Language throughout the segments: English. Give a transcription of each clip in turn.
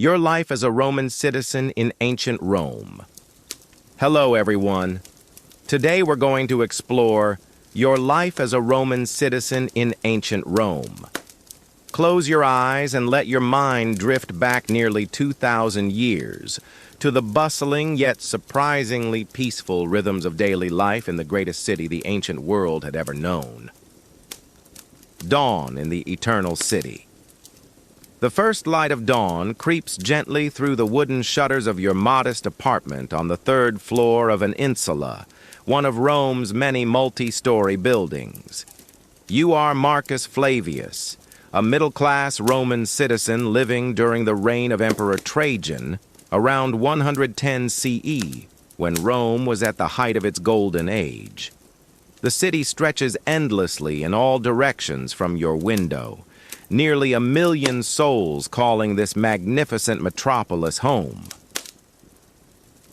Your life as a Roman citizen in ancient Rome. Hello, everyone. Today we're going to explore your life as a Roman citizen in ancient Rome. Close your eyes and let your mind drift back nearly 2,000 years to the bustling yet surprisingly peaceful rhythms of daily life in the greatest city the ancient world had ever known. Dawn in the Eternal City. The first light of dawn creeps gently through the wooden shutters of your modest apartment on the third floor of an insula, one of Rome's many multi-story buildings. You are Marcus Flavius, a middle-class Roman citizen living during the reign of Emperor Trajan around 110 CE, when Rome was at the height of its golden age. The city stretches endlessly in all directions from your window, nearly 1 million souls calling this magnificent metropolis home.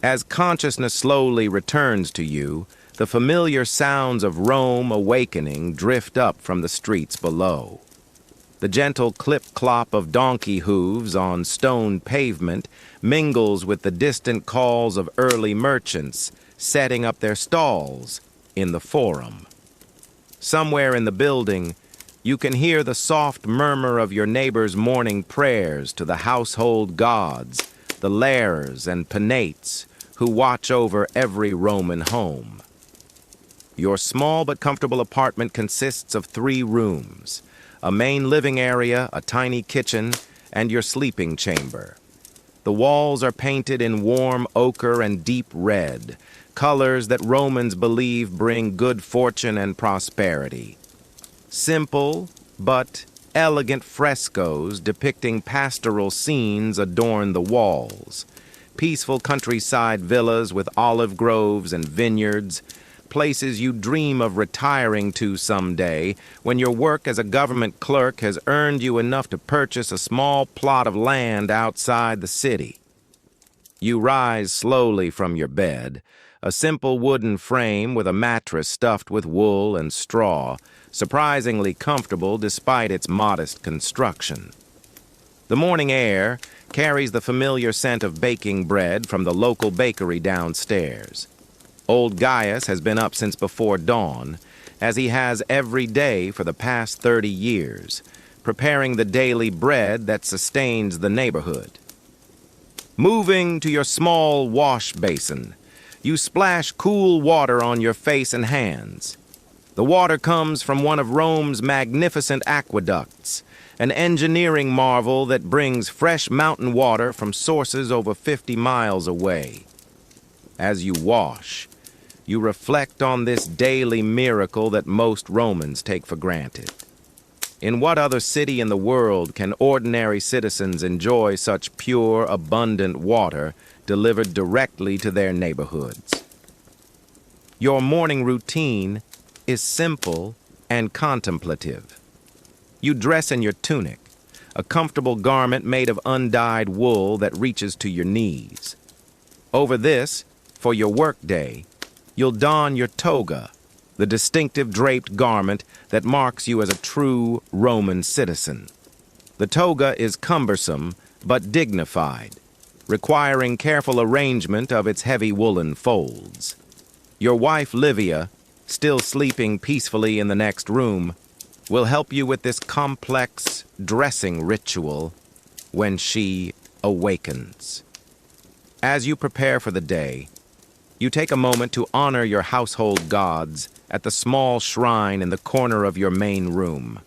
As consciousness slowly returns to you, the familiar sounds of Rome awakening drift up from the streets below. The gentle clip-clop of donkey hooves on stone pavement mingles with the distant calls of early merchants setting up their stalls in the forum. Somewhere in the building, you can hear the soft murmur of your neighbor's morning prayers to the household gods, the lares and penates, who watch over every Roman home. Your small but comfortable apartment consists of 3 rooms, a main living area, a tiny kitchen, and your sleeping chamber. The walls are painted in warm ochre and deep red, colors that Romans believe bring good fortune and prosperity. Simple but elegant frescoes depicting pastoral scenes adorn the walls. Peaceful countryside villas with olive groves and vineyards, places you dream of retiring to someday when your work as a government clerk has earned you enough to purchase a small plot of land outside the city. You rise slowly from your bed, a simple wooden frame with a mattress stuffed with wool and straw, surprisingly comfortable despite its modest construction. The morning air carries the familiar scent of baking bread from the local bakery downstairs. Old Gaius has been up since before dawn, as he has every day for the past 30 years, preparing the daily bread that sustains the neighborhood. Moving to your small wash basin, you splash cool water on your face and hands. The water comes from one of Rome's magnificent aqueducts, an engineering marvel that brings fresh mountain water from sources over 50 miles away. As you wash, you reflect on this daily miracle that most Romans take for granted. In what other city in the world can ordinary citizens enjoy such pure, abundant water delivered directly to their neighborhoods? Your morning routine is simple and contemplative. You dress in your tunic, a comfortable garment made of undyed wool that reaches to your knees. Over this, for your workday, you'll don your toga, the distinctive draped garment that marks you as a true Roman citizen. The toga is cumbersome but dignified, requiring careful arrangement of its heavy woolen folds. Your wife, Livia, still sleeping peacefully in the next room, will help you with this complex dressing ritual when she awakens. As you prepare for the day, you take a moment to honor your household gods at the small shrine in the corner of your main room.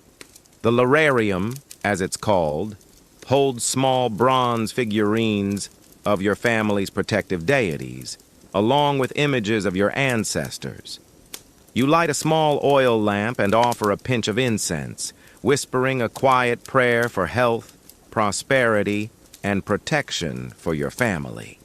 The lararium, as it's called, holds small bronze figurines of your family's protective deities, along with images of your ancestors. You light a small oil lamp and offer a pinch of incense, whispering a quiet prayer for health, prosperity, and protection for your family.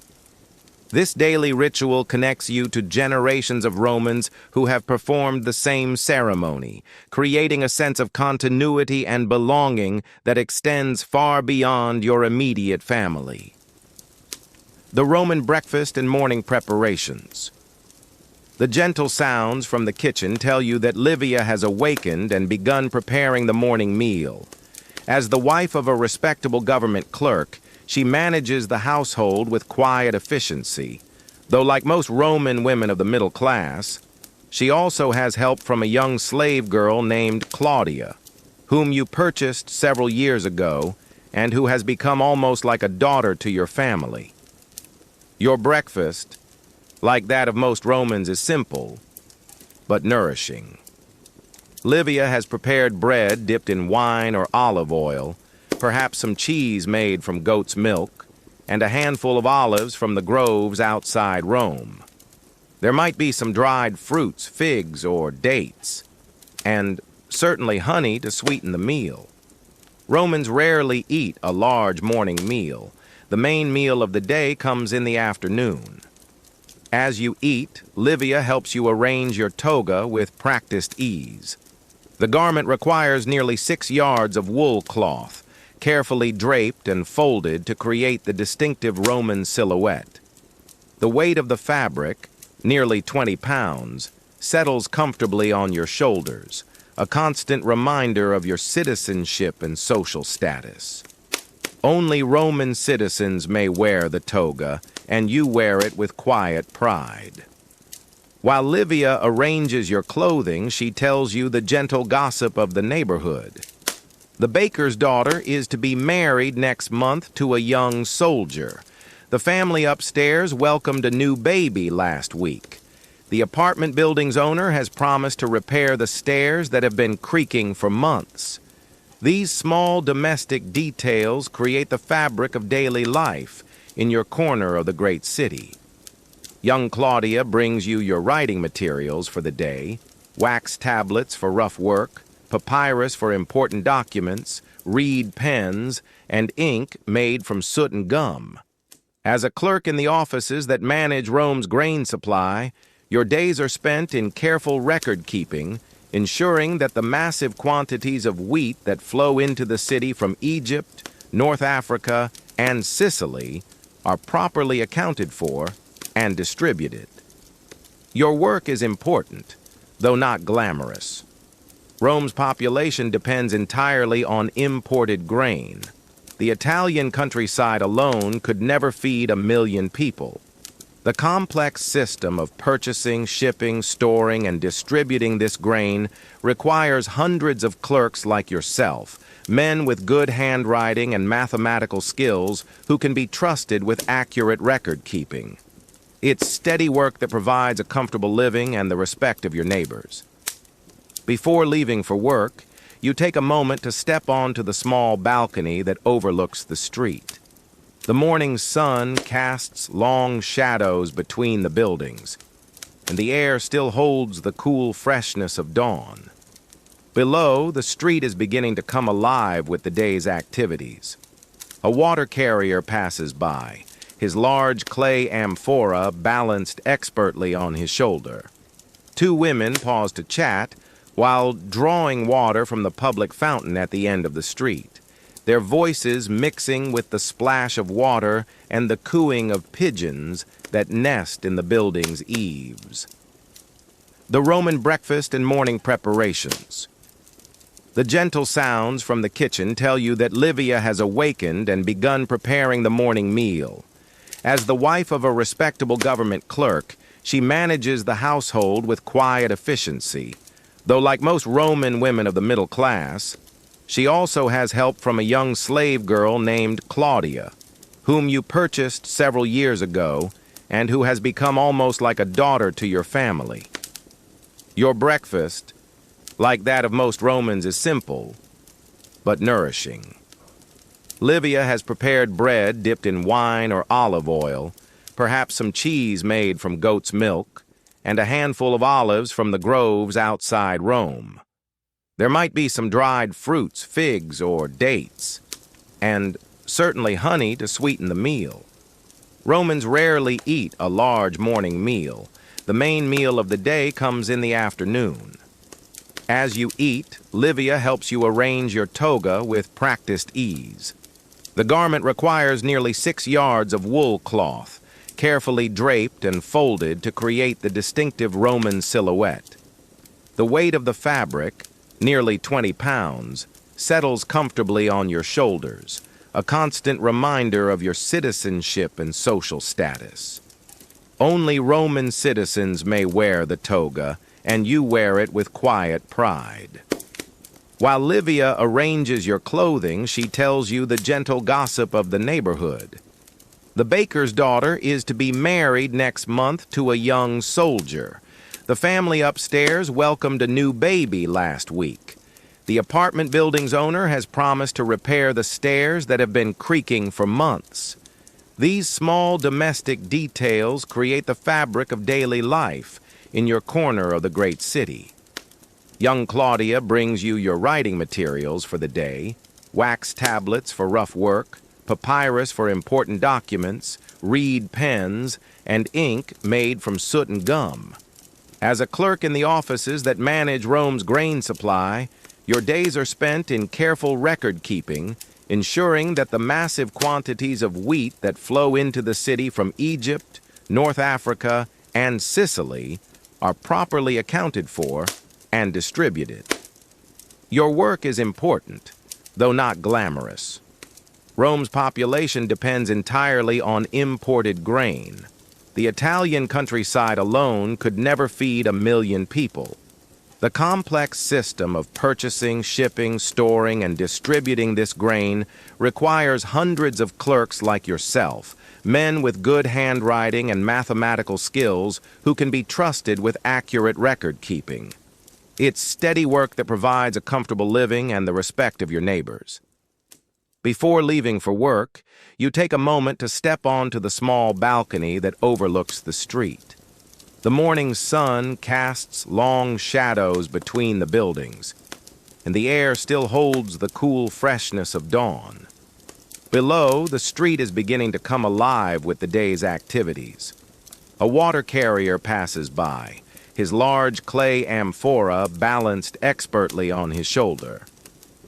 This daily ritual connects you to generations of Romans who have performed the same ceremony, creating a sense of continuity and belonging that extends far beyond your immediate family. The Roman breakfast and morning preparations. The gentle sounds from the kitchen tell you that Livia has awakened and begun preparing the morning meal. As the wife of a respectable government clerk, She manages the household with quiet efficiency, though like most Roman women of the middle class, she also has help from a young slave girl named Claudia, whom you purchased several years ago and who has become almost like a daughter to your family. Your breakfast, like that of most Romans, is simple, but nourishing. Livia has prepared bread dipped in wine or olive oil, perhaps some cheese made from goat's milk, and a handful of olives from the groves outside Rome. There might be some dried fruits, figs, or dates, and certainly honey to sweeten the meal. Romans rarely eat a large morning meal. The main meal of the day comes in the afternoon. As you eat, Livia helps you arrange your toga with practiced ease. The garment requires nearly 6 yards of wool cloth, carefully draped and folded to create the distinctive Roman silhouette. The weight of the fabric, nearly 20 pounds, settles comfortably on your shoulders, a constant reminder of your citizenship and social status. Only Roman citizens may wear the toga, and you wear it with quiet pride. While Livia arranges your clothing, she tells you the gentle gossip of the neighborhood. The baker's daughter is to be married next month to a young soldier. The family upstairs welcomed a new baby last week. The apartment building's owner has promised to repair the stairs that have been creaking for months. These small domestic details create the fabric of daily life in your corner of the great city. Young Claudia brings you your writing materials for the day, wax tablets for rough work, papyrus for important documents, reed pens, and ink made from soot and gum. As a clerk in the offices that manage Rome's grain supply, your days are spent in careful record-keeping, ensuring that the massive quantities of wheat that flow into the city from Egypt, North Africa, and Sicily are properly accounted for and distributed. Your work is important, though not glamorous. Rome's population depends entirely on imported grain. The Italian countryside alone could never feed 1 million people. The complex system of purchasing, shipping, storing, and distributing this grain requires hundreds of clerks like yourself, men with good handwriting and mathematical skills who can be trusted with accurate record-keeping. It's steady work that provides a comfortable living and the respect of your neighbors. Before leaving for work, you take a moment to step onto the small balcony that overlooks the street. The morning sun casts long shadows between the buildings, and the air still holds the cool freshness of dawn. Below, the street is beginning to come alive with the day's activities. A water carrier passes by, his large clay amphora balanced expertly on his shoulder. 2 women pause to chat while drawing water from the public fountain at the end of the street, their voices mixing with the splash of water and the cooing of pigeons that nest in the building's eaves. The Roman breakfast and morning preparations. The gentle sounds from the kitchen tell you that Livia has awakened and begun preparing the morning meal. As the wife of a respectable government clerk, she manages the household with quiet efficiency, though like most Roman women of the middle class, she also has help from a young slave girl named Claudia, whom you purchased several years ago and who has become almost like a daughter to your family. Your breakfast, like that of most Romans, is simple, but nourishing. Livia has prepared bread dipped in wine or olive oil, perhaps some cheese made from goat's milk, and a handful of olives from the groves outside Rome. There might be some dried fruits, figs, or dates, and certainly honey to sweeten the meal. Romans rarely eat a large morning meal. The main meal of the day comes in the afternoon. As you eat, Livia helps you arrange your toga with practiced ease. The garment requires nearly 6 yards of wool cloth, carefully draped and folded to create the distinctive Roman silhouette. The weight of the fabric, nearly 20 pounds, settles comfortably on your shoulders, a constant reminder of your citizenship and social status. Only Roman citizens may wear the toga, and you wear it with quiet pride. While Livia arranges your clothing, she tells you the gentle gossip of the neighborhood. The baker's daughter is to be married next month to a young soldier. The family upstairs welcomed a new baby last week. The apartment building's owner has promised to repair the stairs that have been creaking for months. These small domestic details create the fabric of daily life in your corner of the great city. Young Claudia brings you your writing materials for the day: wax tablets for rough work, papyrus for important documents, reed pens, and ink made from soot and gum. As a clerk in the offices that manage Rome's grain supply, your days are spent in careful record-keeping, ensuring that the massive quantities of wheat that flow into the city from Egypt, North Africa, and Sicily are properly accounted for and distributed. Your work is important, though not glamorous. Rome's population depends entirely on imported grain. The Italian countryside alone could never feed 1 million people. The complex system of purchasing, shipping, storing, and distributing this grain requires hundreds of clerks like yourself, men with good handwriting and mathematical skills who can be trusted with accurate record-keeping. It's steady work that provides a comfortable living and the respect of your neighbors. Before leaving for work, you take a moment to step onto the small balcony that overlooks the street. The morning sun casts long shadows between the buildings, and the air still holds the cool freshness of dawn. Below, the street is beginning to come alive with the day's activities. A water carrier passes by, his large clay amphora balanced expertly on his shoulder.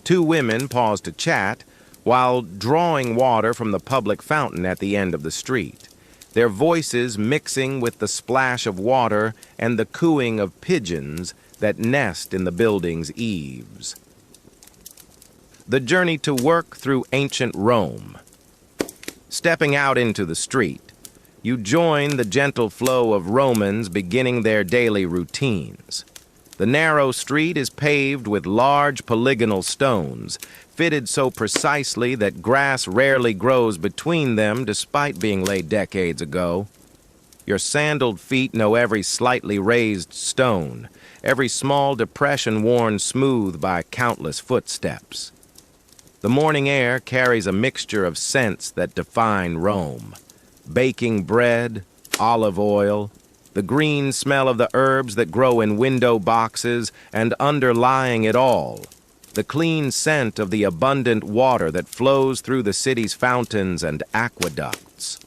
2 women pause to chat while drawing water from the public fountain at the end of the street, their voices mixing with the splash of water and the cooing of pigeons that nest in the building's eaves. The journey to work through ancient Rome. Stepping out into the street, you join the gentle flow of Romans beginning their daily routines. The narrow street is paved with large polygonal stones, fitted so precisely that grass rarely grows between them despite being laid decades ago. Your sandaled feet know every slightly raised stone, every small depression worn smooth by countless footsteps. The morning air carries a mixture of scents that define Rome: baking bread, olive oil, the green smell of the herbs that grow in window boxes, and underlying it all, the clean scent of the abundant water that flows through the city's fountains and aqueducts.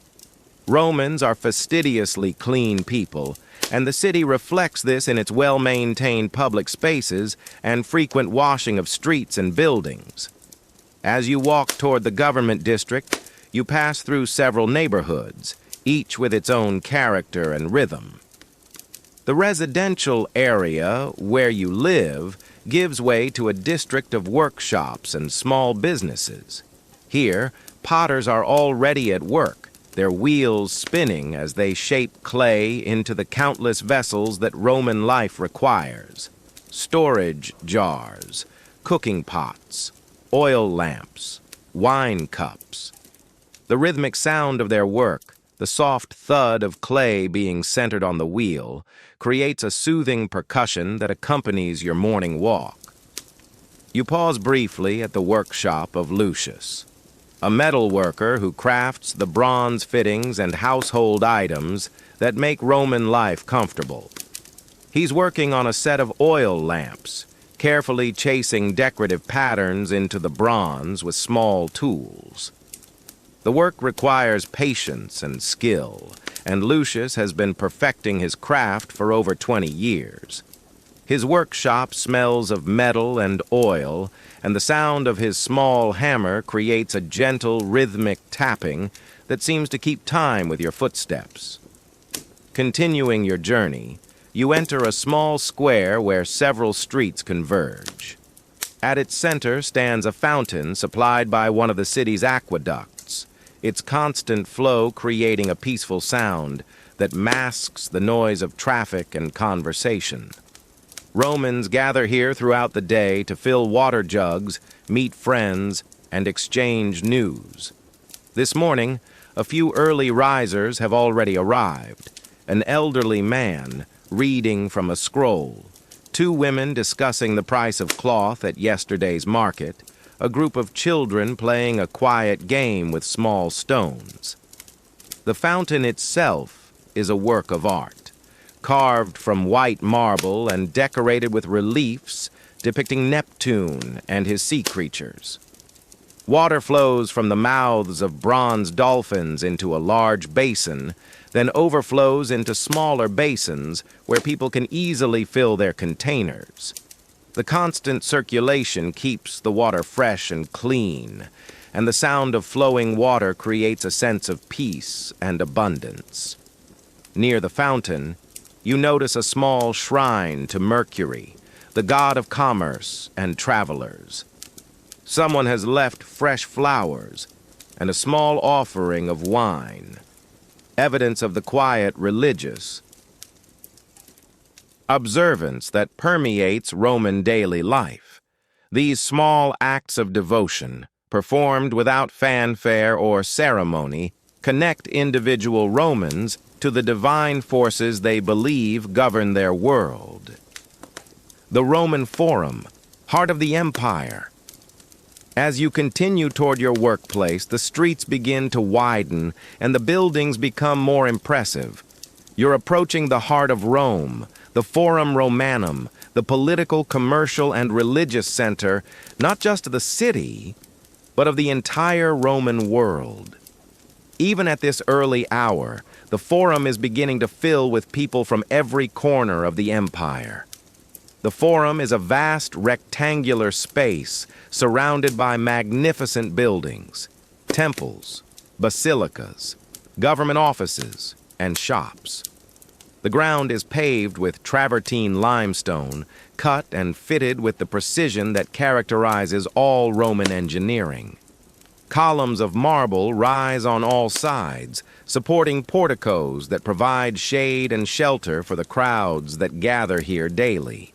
Romans are fastidiously clean people, and the city reflects this in its well-maintained public spaces and frequent washing of streets and buildings. As you walk toward the government district, you pass through several neighborhoods, each with its own character and rhythm. The residential area where you live gives way to a district of workshops and small businesses. Here, potters are already at work, their wheels spinning as they shape clay into the countless vessels that Roman life requires: storage jars, cooking pots, oil lamps, wine cups. The rhythmic sound of their work, the soft thud of clay being centered on the wheel, creates a soothing percussion that accompanies your morning walk. You pause briefly at the workshop of Lucius, a metal worker who crafts the bronze fittings and household items that make Roman life comfortable. He's working on a set of oil lamps, carefully chasing decorative patterns into the bronze with small tools. The work requires patience and skill, and Lucius has been perfecting his craft for over 20 years. His workshop smells of metal and oil, and the sound of his small hammer creates a gentle, rhythmic tapping that seems to keep time with your footsteps. Continuing your journey, you enter a small square where several streets converge. At its center stands a fountain supplied by one of the city's aqueducts, its constant flow creating a peaceful sound that masks the noise of traffic and conversation. Romans gather here throughout the day to fill water jugs, meet friends, and exchange news. This morning, a few early risers have already arrived. An elderly man reading from a scroll, two women discussing the price of cloth at yesterday's market, a group of children playing a quiet game with small stones. The fountain itself is a work of art, carved from white marble and decorated with reliefs depicting Neptune and his sea creatures. Water flows from the mouths of bronze dolphins into a large basin, then overflows into smaller basins where people can easily fill their containers. The constant circulation keeps the water fresh and clean, and the sound of flowing water creates a sense of peace and abundance. Near the fountain, you notice a small shrine to Mercury, the god of commerce and travelers. Someone has left fresh flowers and a small offering of wine, evidence of the quiet religious observance that permeates Roman daily life. These small acts of devotion, performed without fanfare or ceremony, connect individual Romans to the divine forces they believe govern their world. The Roman Forum, heart of the empire. As you continue toward your workplace, the streets begin to widen and the buildings become more impressive. You're approaching the heart of Rome, the Forum Romanum, the political, commercial, and religious center, not just of the city, but of the entire Roman world. Even at this early hour, the Forum is beginning to fill with people from every corner of the empire. The Forum is a vast rectangular space surrounded by magnificent buildings, temples, basilicas, government offices, and shops. The ground is paved with travertine limestone, cut and fitted with the precision that characterizes all Roman engineering. Columns of marble rise on all sides, supporting porticos that provide shade and shelter for the crowds that gather here daily.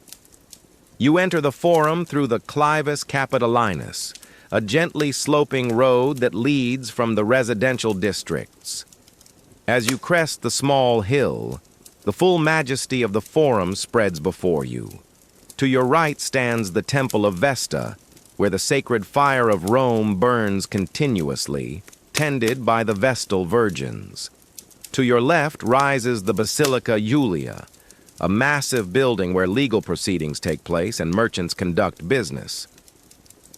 You enter the Forum through the Clivus Capitolinus, a gently sloping road that leads from the residential districts. As you crest the small hill, the full majesty of the Forum spreads before you. To your right stands the Temple of Vesta, where the sacred fire of Rome burns continuously, tended by the Vestal Virgins. To your left rises the Basilica Julia, a massive building where legal proceedings take place and merchants conduct business.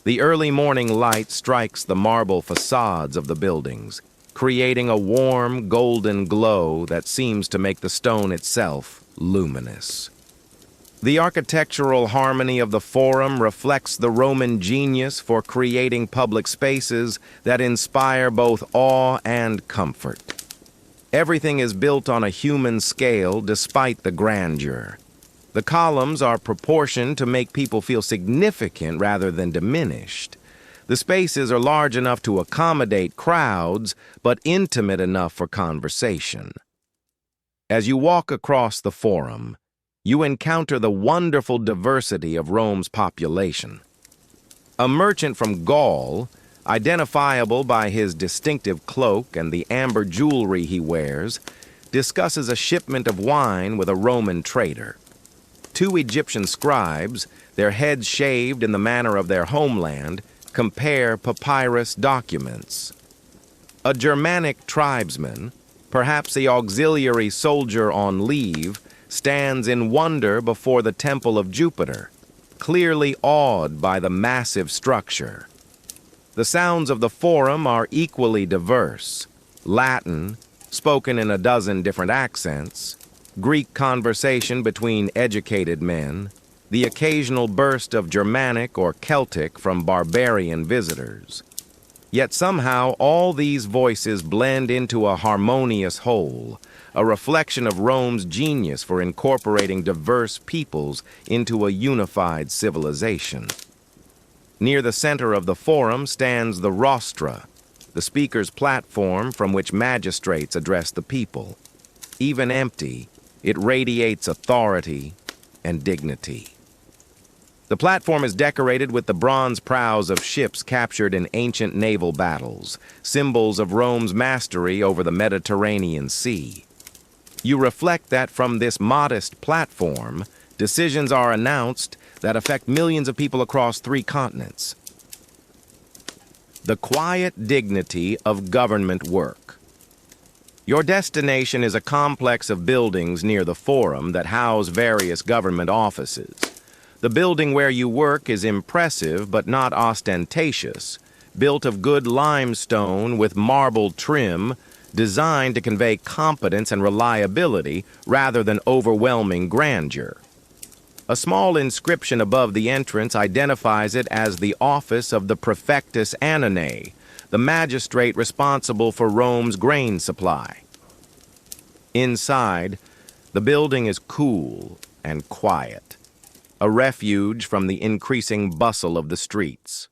The early morning light strikes the marble facades of the buildings, creating a warm, golden glow that seems to make the stone itself luminous. The architectural harmony of the Forum reflects the Roman genius for creating public spaces that inspire both awe and comfort. Everything is built on a human scale despite the grandeur. The columns are proportioned to make people feel significant rather than diminished. The spaces are large enough to accommodate crowds, but intimate enough for conversation. As you walk across the Forum, you encounter the wonderful diversity of Rome's population. A merchant from Gaul, identifiable by his distinctive cloak and the amber jewelry he wears, discusses a shipment of wine with a Roman trader. Two Egyptian scribes, their heads shaved in the manner of their homeland, compare papyrus documents. A Germanic tribesman, perhaps the auxiliary soldier on leave, stands in wonder before the Temple of Jupiter, clearly awed by the massive structure. The sounds of the Forum are equally diverse. Latin, spoken in a dozen different accents, Greek conversation between educated men, the occasional burst of Germanic or Celtic from barbarian visitors. Yet somehow all these voices blend into a harmonious whole, a reflection of Rome's genius for incorporating diverse peoples into a unified civilization. Near the center of the forum stands the rostra, the speaker's platform from which magistrates address the people. Even empty, it radiates authority and dignity. The platform is decorated with the bronze prows of ships captured in ancient naval battles, symbols of Rome's mastery over the Mediterranean Sea. You reflect that from this modest platform, decisions are announced that affect millions of people across 3 continents. The quiet dignity of government work. Your destination is a complex of buildings near the forum that house various government offices. The building where you work is impressive but not ostentatious, built of good limestone with marble trim, designed to convey competence and reliability rather than overwhelming grandeur. A small inscription above the entrance identifies it as the office of the Praefectus Annonae, the magistrate responsible for Rome's grain supply. Inside, the building is cool and quiet, a refuge from the increasing bustle of the streets.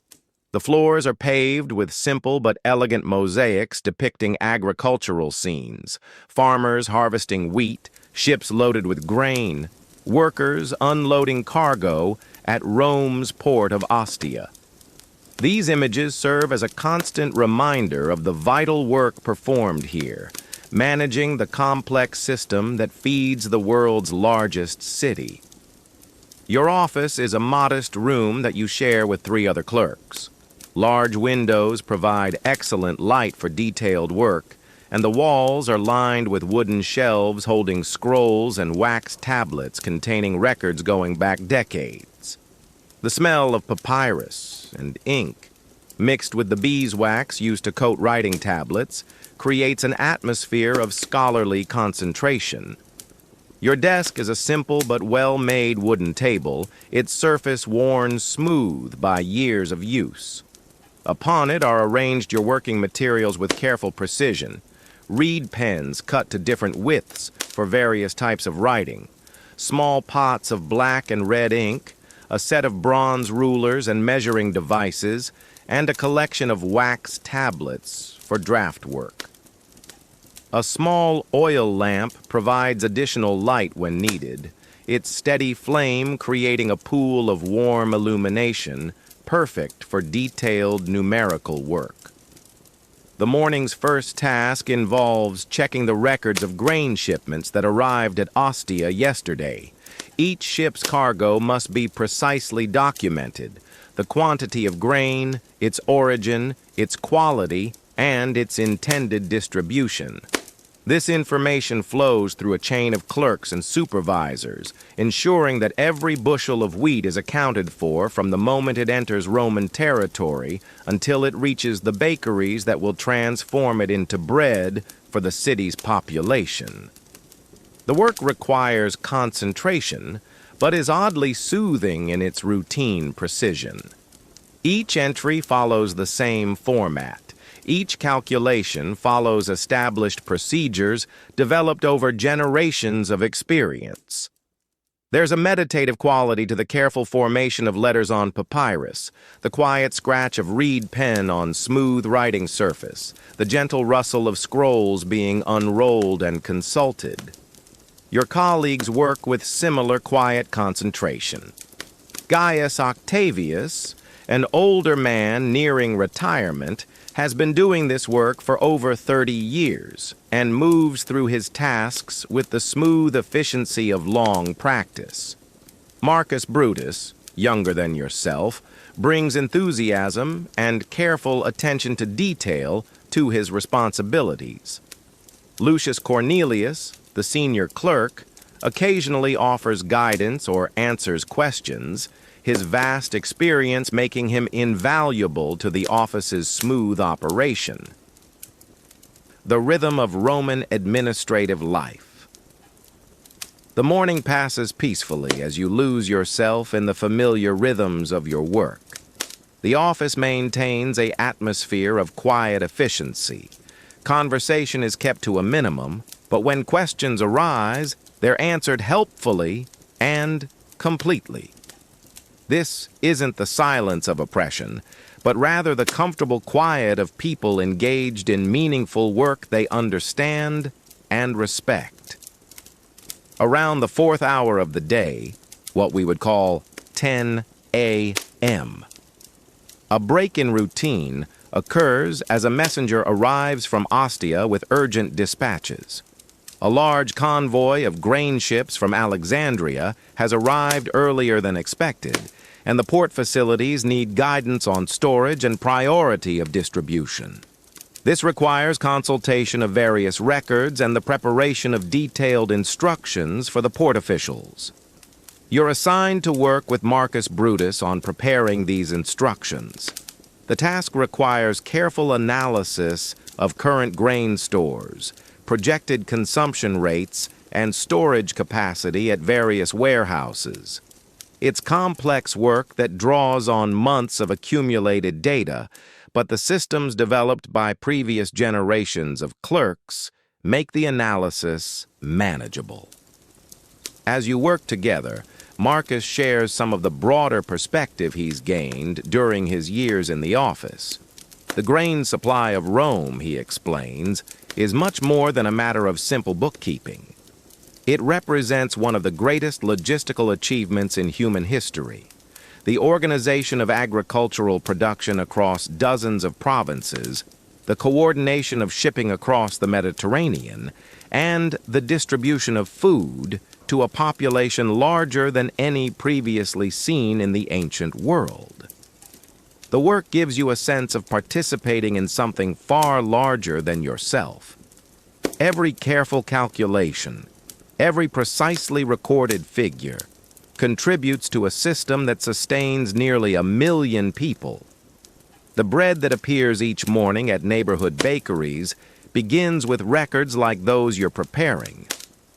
The floors are paved with simple but elegant mosaics depicting agricultural scenes, farmers harvesting wheat, ships loaded with grain, workers unloading cargo at Rome's port of Ostia. These images serve as a constant reminder of the vital work performed here, managing the complex system that feeds the world's largest city. Your office is a modest room that you share with 3 other clerks. Large windows provide excellent light for detailed work, and the walls are lined with wooden shelves holding scrolls and wax tablets containing records going back decades. The smell of papyrus and ink, mixed with the beeswax used to coat writing tablets, creates an atmosphere of scholarly concentration. Your desk is a simple but well-made wooden table, its surface worn smooth by years of use. Upon it are arranged your working materials with careful precision: reed pens cut to different widths for various types of writing, small pots of black and red ink, a set of bronze rulers and measuring devices, and a collection of wax tablets for draft work. A small oil lamp provides additional light when needed, its steady flame creating a pool of warm illumination, perfect for detailed numerical work. The morning's first task involves checking the records of grain shipments that arrived at Ostia yesterday. Each ship's cargo must be precisely documented: the quantity of grain, its origin, its quality, and its intended distribution. This information flows through a chain of clerks and supervisors, ensuring that every bushel of wheat is accounted for from the moment it enters Roman territory until it reaches the bakeries that will transform it into bread for the city's population. The work requires concentration, but is oddly soothing in its routine precision. Each entry follows the same format. Each calculation follows established procedures developed over generations of experience. There's a meditative quality to the careful formation of letters on papyrus, the quiet scratch of reed pen on smooth writing surface, the gentle rustle of scrolls being unrolled and consulted. Your colleagues work with similar quiet concentration. Gaius Octavius, an older man nearing retirement, has been doing this work for over 30 years and moves through his tasks with the smooth efficiency of long practice. Marcus Brutus, younger than yourself, brings enthusiasm and careful attention to detail to his responsibilities. Lucius Cornelius, the senior clerk, occasionally offers guidance or answers questions, his vast experience making him invaluable to the office's smooth operation. The rhythm of Roman administrative life. The morning passes peacefully as you lose yourself in the familiar rhythms of your work. The office maintains an atmosphere of quiet efficiency. Conversation is kept to a minimum, but when questions arise, they're answered helpfully and completely. This isn't the silence of oppression, but rather the comfortable quiet of people engaged in meaningful work they understand and respect. Around the fourth hour of the day, what we would call 10 a.m., a break in routine occurs as a messenger arrives from Ostia with urgent dispatches. A large convoy of grain ships from Alexandria has arrived earlier than expected, and the port facilities need guidance on storage and priority of distribution. This requires consultation of various records and the preparation of detailed instructions for the port officials. You're assigned to work with Marcus Brutus on preparing these instructions. The task requires careful analysis of current grain stores, projected consumption rates, and storage capacity at various warehouses. It's complex work that draws on months of accumulated data, but the systems developed by previous generations of clerks make the analysis manageable. As you work together, Marcus shares some of the broader perspective he's gained during his years in the office. The grain supply of Rome, he explains, is much more than a matter of simple bookkeeping. It represents one of the greatest logistical achievements in human history. The organization of agricultural production across dozens of provinces, the coordination of shipping across the Mediterranean, and the distribution of food to a population larger than any previously seen in the ancient world. The work gives you a sense of participating in something far larger than yourself. Every careful calculation, every precisely recorded figure, contributes to a system that sustains nearly 1 million people. The bread that appears each morning at neighborhood bakeries begins with records like those you're preparing,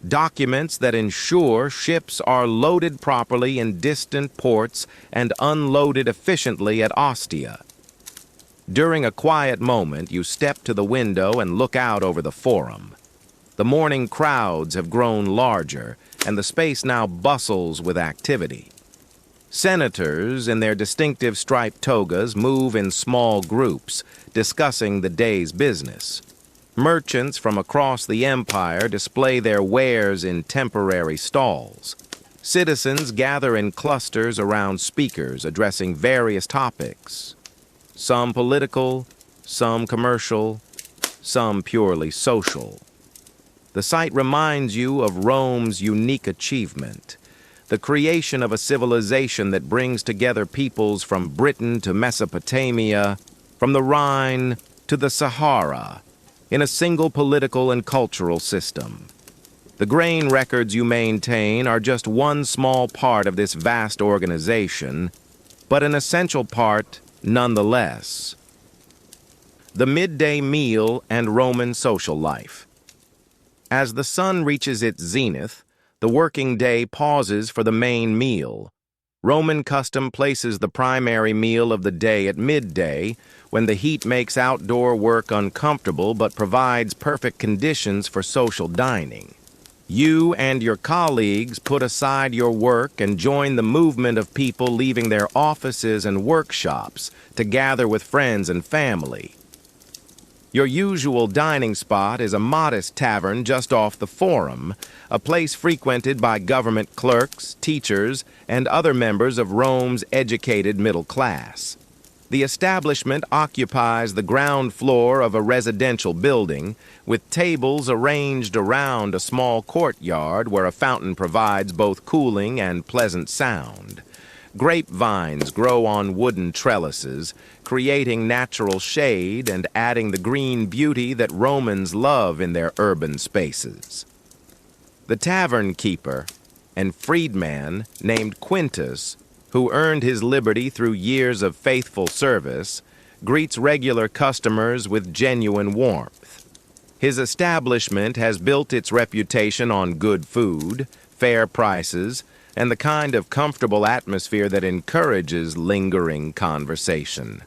documents that ensure ships are loaded properly in distant ports and unloaded efficiently at Ostia. During a quiet moment, you step to the window and look out over the forum. The morning crowds have grown larger, and the space now bustles with activity. Senators, in their distinctive striped togas, move in small groups, discussing the day's business. Merchants from across the empire display their wares in temporary stalls. Citizens gather in clusters around speakers addressing various topics, some political, some commercial, some purely social. The site reminds you of Rome's unique achievement, the creation of a civilization that brings together peoples from Britain to Mesopotamia, from the Rhine to the Sahara, in a single political and cultural system. The grain records you maintain are just one small part of this vast organization, but an essential part nonetheless. The midday meal and Roman social life. As the sun reaches its zenith, the working day pauses for the main meal. Roman custom places the primary meal of the day at midday, when the heat makes outdoor work uncomfortable but provides perfect conditions for social dining. You and your colleagues put aside your work and join the movement of people leaving their offices and workshops to gather with friends and family. Your usual dining spot is a modest tavern just off the Forum, a place frequented by government clerks, teachers, and other members of Rome's educated middle class. The establishment occupies the ground floor of a residential building, with tables arranged around a small courtyard where a fountain provides both cooling and pleasant sound. Grapevines grow on wooden trellises, creating natural shade and adding the green beauty that Romans love in their urban spaces. The tavern keeper and freedman named Quintus, who earned his liberty through years of faithful service, greets regular customers with genuine warmth. His establishment has built its reputation on good food, fair prices, and the kind of comfortable atmosphere that encourages lingering conversation.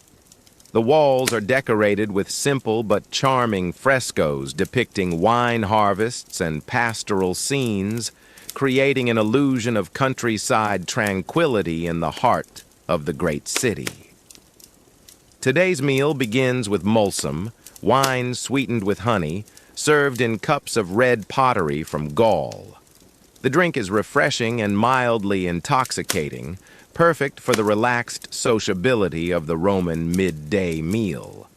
The walls are decorated with simple but charming frescoes depicting wine harvests and pastoral scenes, creating an illusion of countryside tranquility in the heart of the great city. Today's meal begins with mulsum, wine sweetened with honey, served in cups of red pottery from Gaul. The drink is refreshing and mildly intoxicating, perfect for the relaxed sociability of the Roman midday meal.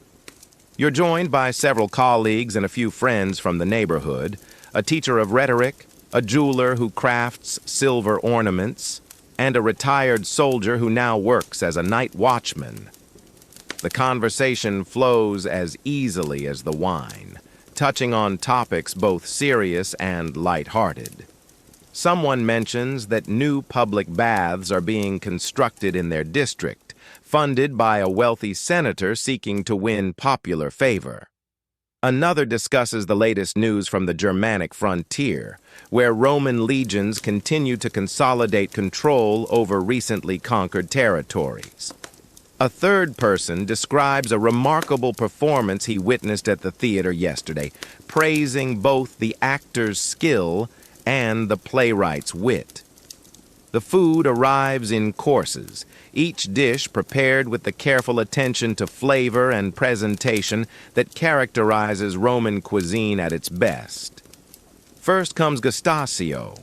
You're joined by several colleagues and a few friends from the neighborhood, a teacher of rhetoric, a jeweler who crafts silver ornaments, and a retired soldier who now works as a night watchman. The conversation flows as easily as the wine, touching on topics both serious and lighthearted. Someone mentions that new public baths are being constructed in their district, funded by a wealthy senator seeking to win popular favor. Another discusses the latest news from the Germanic frontier, where Roman legions continue to consolidate control over recently conquered territories. A third person describes a remarkable performance he witnessed at the theater yesterday, praising both the actor's skill and the playwright's wit. The food arrives in courses, each dish prepared with the careful attention to flavor and presentation that characterizes Roman cuisine at its best. First comes gustatio,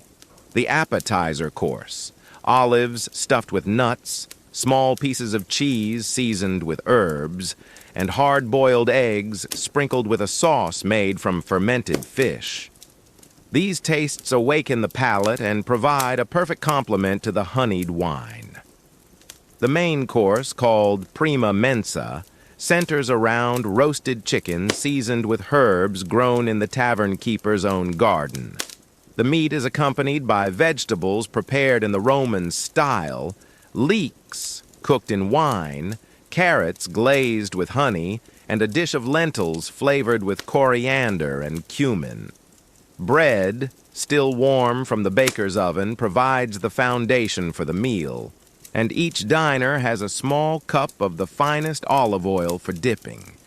the appetizer course, olives stuffed with nuts, small pieces of cheese seasoned with herbs, and hard-boiled eggs sprinkled with a sauce made from fermented fish. These tastes awaken the palate and provide a perfect complement to the honeyed wine. The main course, called prima mensa, centers around roasted chicken seasoned with herbs grown in the tavern keeper's own garden. The meat is accompanied by vegetables prepared in the Roman style, leeks cooked in wine, carrots glazed with honey, and a dish of lentils flavored with coriander and cumin. Bread, still warm from the baker's oven, provides the foundation for the meal, and each diner has a small cup of the finest olive oil for dipping.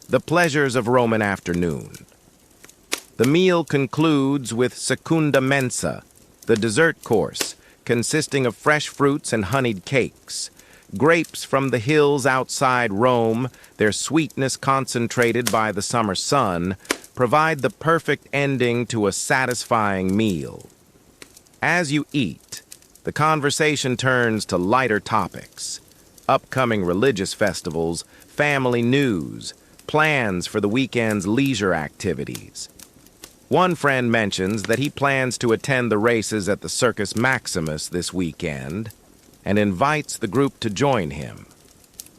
The pleasures of Roman afternoon. The meal concludes with secunda mensa, the dessert course, consisting of fresh fruits and honeyed cakes. Grapes from the hills outside Rome, their sweetness concentrated by the summer sun, provide the perfect ending to a satisfying meal. As you eat, the conversation turns to lighter topics: upcoming religious festivals, family news, plans for the weekend's leisure activities. One friend mentions that he plans to attend the races at the Circus Maximus this weekend and invites the group to join him.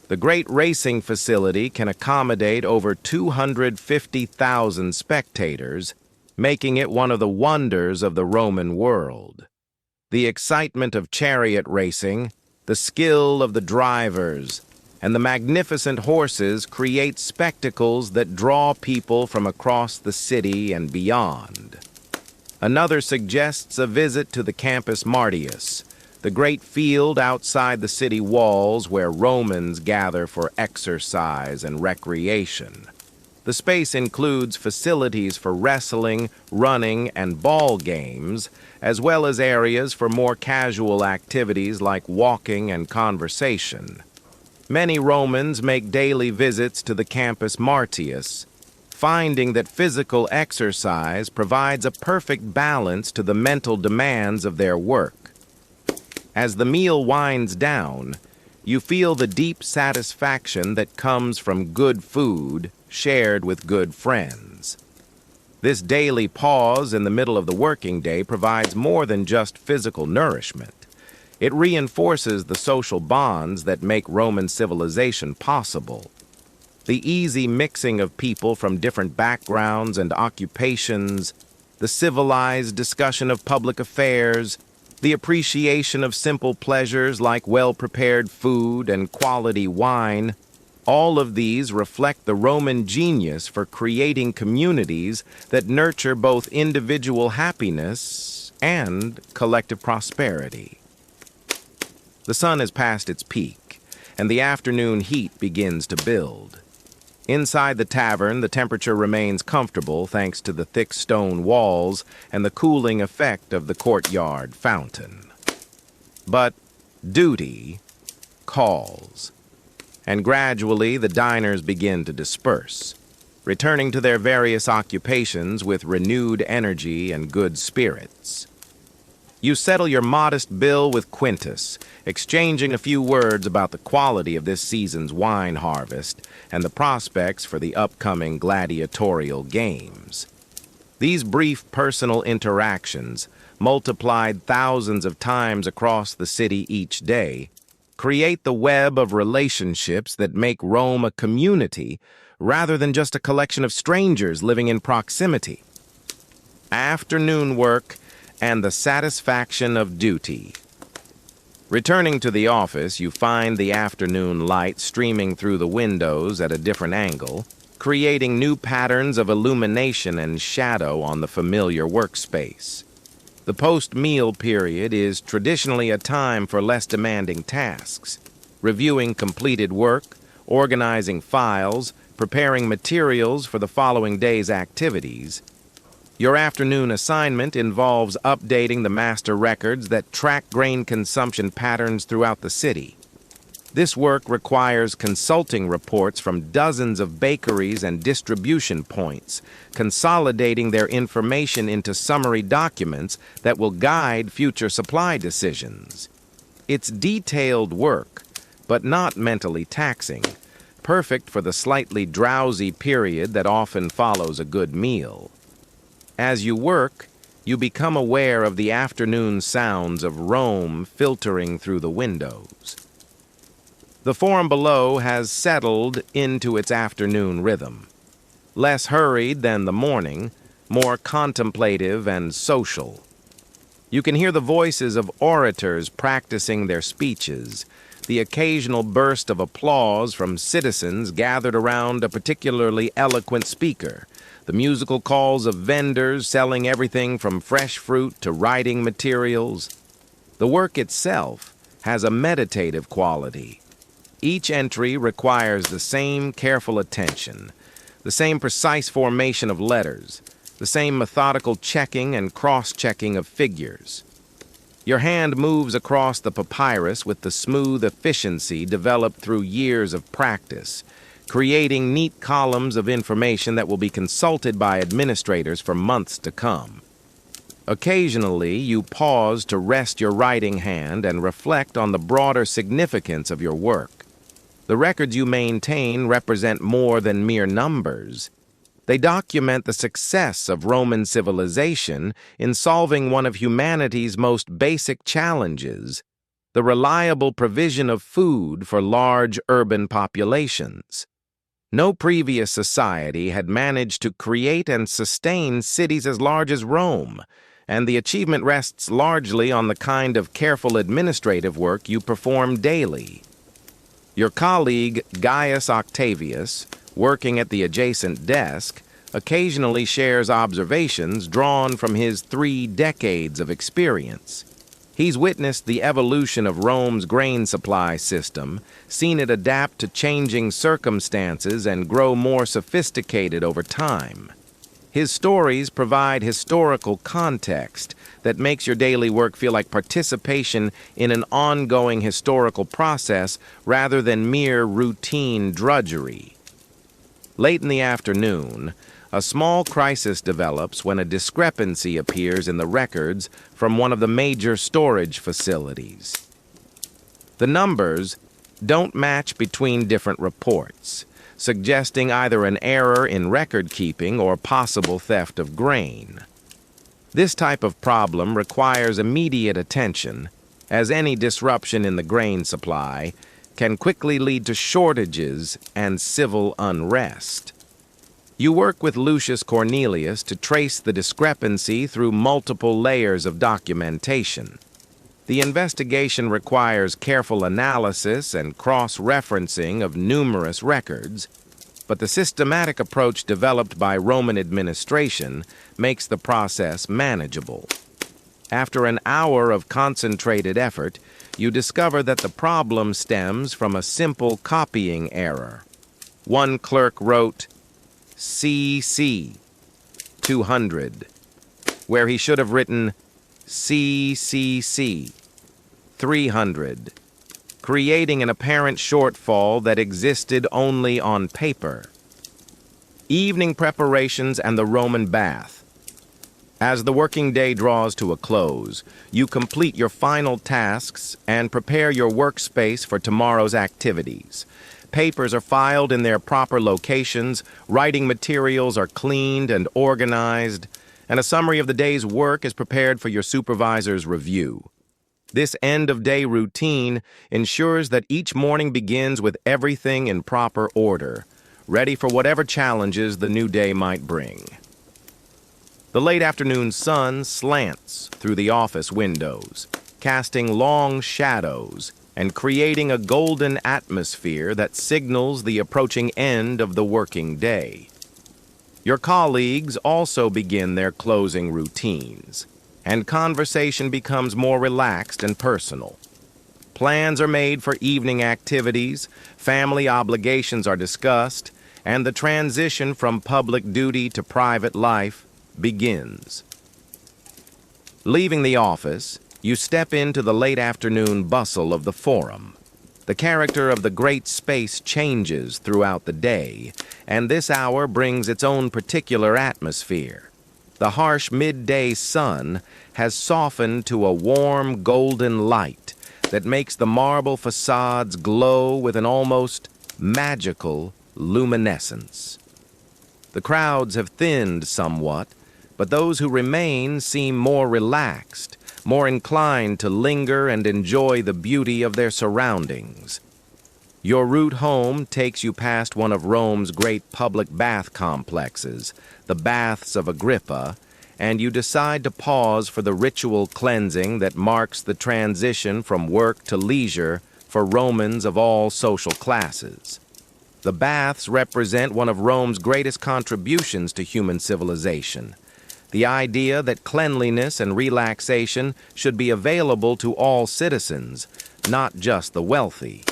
The great racing facility can accommodate over 250,000 spectators, making it one of the wonders of the Roman world. The excitement of chariot racing, the skill of the drivers, and the magnificent horses create spectacles that draw people from across the city and beyond. Another suggests a visit to the Campus Martius, the great field outside the city walls where Romans gather for exercise and recreation. The space includes facilities for wrestling, running, and ball games, as well as areas for more casual activities like walking and conversation. Many Romans make daily visits to the Campus Martius, finding that physical exercise provides a perfect balance to the mental demands of their work. As the meal winds down, you feel the deep satisfaction that comes from good food shared with good friends. This daily pause in the middle of the working day provides more than just physical nourishment. It reinforces the social bonds that make Roman civilization possible. The easy mixing of people from different backgrounds and occupations, the civilized discussion of public affairs, the appreciation of simple pleasures like well-prepared food and quality wine, all of these reflect the Roman genius for creating communities that nurture both individual happiness and collective prosperity. The sun has passed its peak, and the afternoon heat begins to build. Inside the tavern, the temperature remains comfortable thanks to the thick stone walls and the cooling effect of the courtyard fountain. But duty calls, and gradually the diners begin to disperse, returning to their various occupations with renewed energy and good spirits. You settle your modest bill with Quintus, exchanging a few words about the quality of this season's wine harvest and the prospects for the upcoming gladiatorial games. These brief personal interactions, multiplied thousands of times across the city each day, create the web of relationships that make Rome a community rather than just a collection of strangers living in proximity. Afternoon work and the satisfaction of duty. Returning to the office, you find the afternoon light streaming through the windows at a different angle, creating new patterns of illumination and shadow on the familiar workspace. The post-meal period is traditionally a time for less demanding tasks, reviewing completed work, organizing files, preparing materials for the following day's activities. Your afternoon assignment involves updating the master records that track grain consumption patterns throughout the city. This work requires consulting reports from dozens of bakeries and distribution points, consolidating their information into summary documents that will guide future supply decisions. It's detailed work, but not mentally taxing, perfect for the slightly drowsy period that often follows a good meal. As you work, you become aware of the afternoon sounds of Rome filtering through the windows. The forum below has settled into its afternoon rhythm. Less hurried than the morning, more contemplative and social. You can hear the voices of orators practicing their speeches, the occasional burst of applause from citizens gathered around a particularly eloquent speaker, the musical calls of vendors selling everything from fresh fruit to writing materials. The work itself has a meditative quality. Each entry requires the same careful attention, the same precise formation of letters, the same methodical checking and cross-checking of figures. Your hand moves across the papyrus with the smooth efficiency developed through years of practice, creating neat columns of information that will be consulted by administrators for months to come. Occasionally, you pause to rest your writing hand and reflect on the broader significance of your work. The records you maintain represent more than mere numbers. They document the success of Roman civilization in solving one of humanity's most basic challenges, the reliable provision of food for large urban populations. No previous society had managed to create and sustain cities as large as Rome, and the achievement rests largely on the kind of careful administrative work you perform daily. Your colleague, Gaius Octavius, working at the adjacent desk, occasionally shares observations drawn from his 3 decades of experience. He's witnessed the evolution of Rome's grain supply system, seen it adapt to changing circumstances and grow more sophisticated over time. His stories provide historical context that makes your daily work feel like participation in an ongoing historical process rather than mere routine drudgery. Late in the afternoon, a small crisis develops when a discrepancy appears in the records from one of the major storage facilities. The numbers don't match between different reports, suggesting either an error in record keeping or possible theft of grain. This type of problem requires immediate attention, as any disruption in the grain supply can quickly lead to shortages and civil unrest. You work with Lucius Cornelius to trace the discrepancy through multiple layers of documentation. The investigation requires careful analysis and cross-referencing of numerous records, but the systematic approach developed by Roman administration makes the process manageable. After an hour of concentrated effort, you discover that the problem stems from a simple copying error. One clerk wrote CC 200, where he should have written CCC 300, creating an apparent shortfall that existed only on paper. Evening preparations and the Roman bath. As the working day draws to a close, you complete your final tasks and prepare your workspace for tomorrow's activities. Papers are filed in their proper locations, writing materials are cleaned and organized, and a summary of the day's work is prepared for your supervisor's review. This end-of-day routine ensures that each morning begins with everything in proper order, ready for whatever challenges the new day might bring. The late afternoon sun slants through the office windows, casting long shadows and creating a golden atmosphere that signals the approaching end of the working day. Your colleagues also begin their closing routines, and conversation becomes more relaxed and personal. Plans are made for evening activities, family obligations are discussed, and the transition from public duty to private life begins. Leaving the office, you step into the late afternoon bustle of the forum. The character of the great space changes throughout the day, and this hour brings its own particular atmosphere. The harsh midday sun has softened to a warm golden light that makes the marble facades glow with an almost magical luminescence. The crowds have thinned somewhat, but those who remain seem more relaxed, more inclined to linger and enjoy the beauty of their surroundings. Your route home takes you past one of Rome's great public bath complexes, the Baths of Agrippa, and you decide to pause for the ritual cleansing that marks the transition from work to leisure for Romans of all social classes. The baths represent one of Rome's greatest contributions to human civilization. The idea that cleanliness and relaxation should be available to all citizens, not just the wealthy.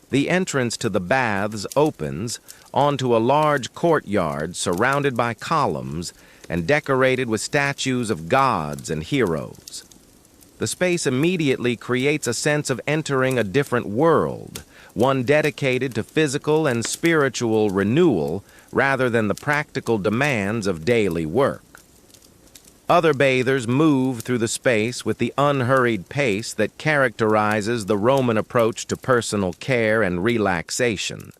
The entrance to the baths opens onto a large courtyard surrounded by columns and decorated with statues of gods and heroes. The space immediately creates a sense of entering a different world, one dedicated to physical and spiritual renewal rather than the practical demands of daily work. Other bathers move through the space with the unhurried pace that characterizes the Roman approach to personal care and relaxation.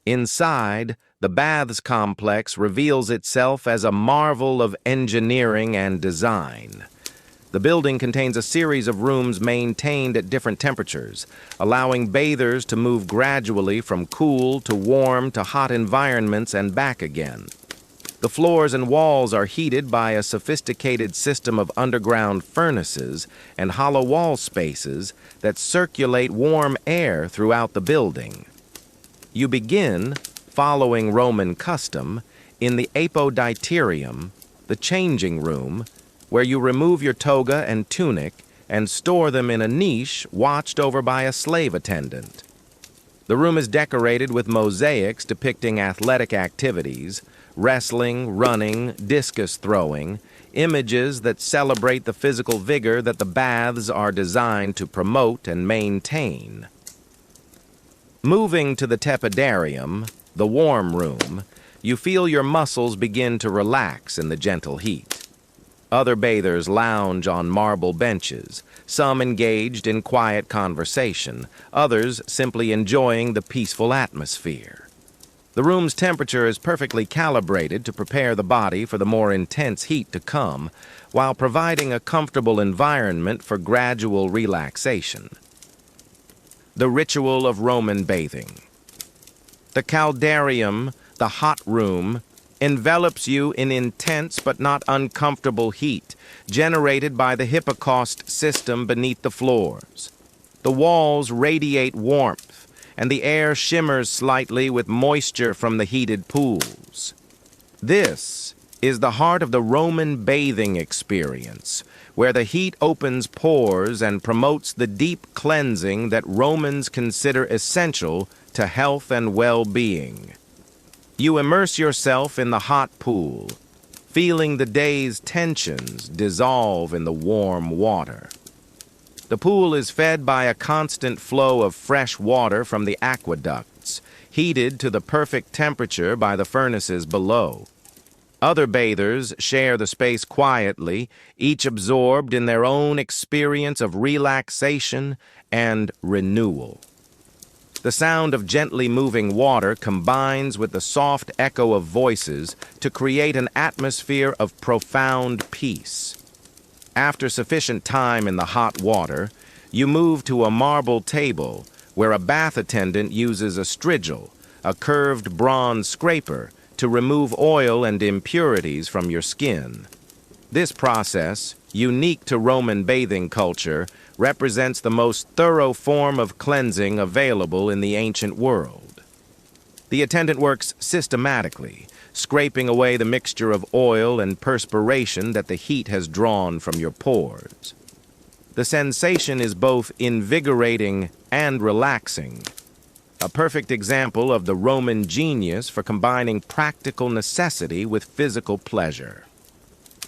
Inside, the baths complex reveals itself as a marvel of engineering and design. The building contains a series of rooms maintained at different temperatures, allowing bathers to move gradually from cool to warm to hot environments and back again. The floors and walls are heated by a sophisticated system of underground furnaces and hollow wall spaces that circulate warm air throughout the building. You begin, following Roman custom, in the apoditerium, the changing room, where you remove your toga and tunic and store them in a niche watched over by a slave attendant. The room is decorated with mosaics depicting athletic activities, wrestling, running, discus throwing, images that celebrate the physical vigor that the baths are designed to promote and maintain. Moving to the tepidarium, the warm room, you feel your muscles begin to relax in the gentle heat. Other bathers lounge on marble benches, some engaged in quiet conversation, others simply enjoying the peaceful atmosphere. The room's temperature is perfectly calibrated to prepare the body for the more intense heat to come, while providing a comfortable environment for gradual relaxation. The ritual of Roman bathing. The caldarium, the hot room, envelops you in intense but not uncomfortable heat, generated by the hypocaust system beneath the floors. The walls radiate warmth, and the air shimmers slightly with moisture from the heated pools. This is the heart of the Roman bathing experience, where the heat opens pores and promotes the deep cleansing that Romans consider essential to to health and well-being. You immerse yourself in the hot pool, feeling the day's tensions dissolve in the warm water. The pool is fed by a constant flow of fresh water from the aqueducts, heated to the perfect temperature by the furnaces below. Other bathers share the space quietly, each absorbed in their own experience of relaxation and renewal. The sound of gently moving water combines with the soft echo of voices to create an atmosphere of profound peace. After sufficient time in the hot water, you move to a marble table where a bath attendant uses a strigil, a curved bronze scraper, to remove oil and impurities from your skin. This process, unique to Roman bathing culture, represents the most thorough form of cleansing available in the ancient world. The attendant works systematically, scraping away the mixture of oil and perspiration that the heat has drawn from your pores. The sensation is both invigorating and relaxing, a perfect example of the Roman genius for combining practical necessity with physical pleasure.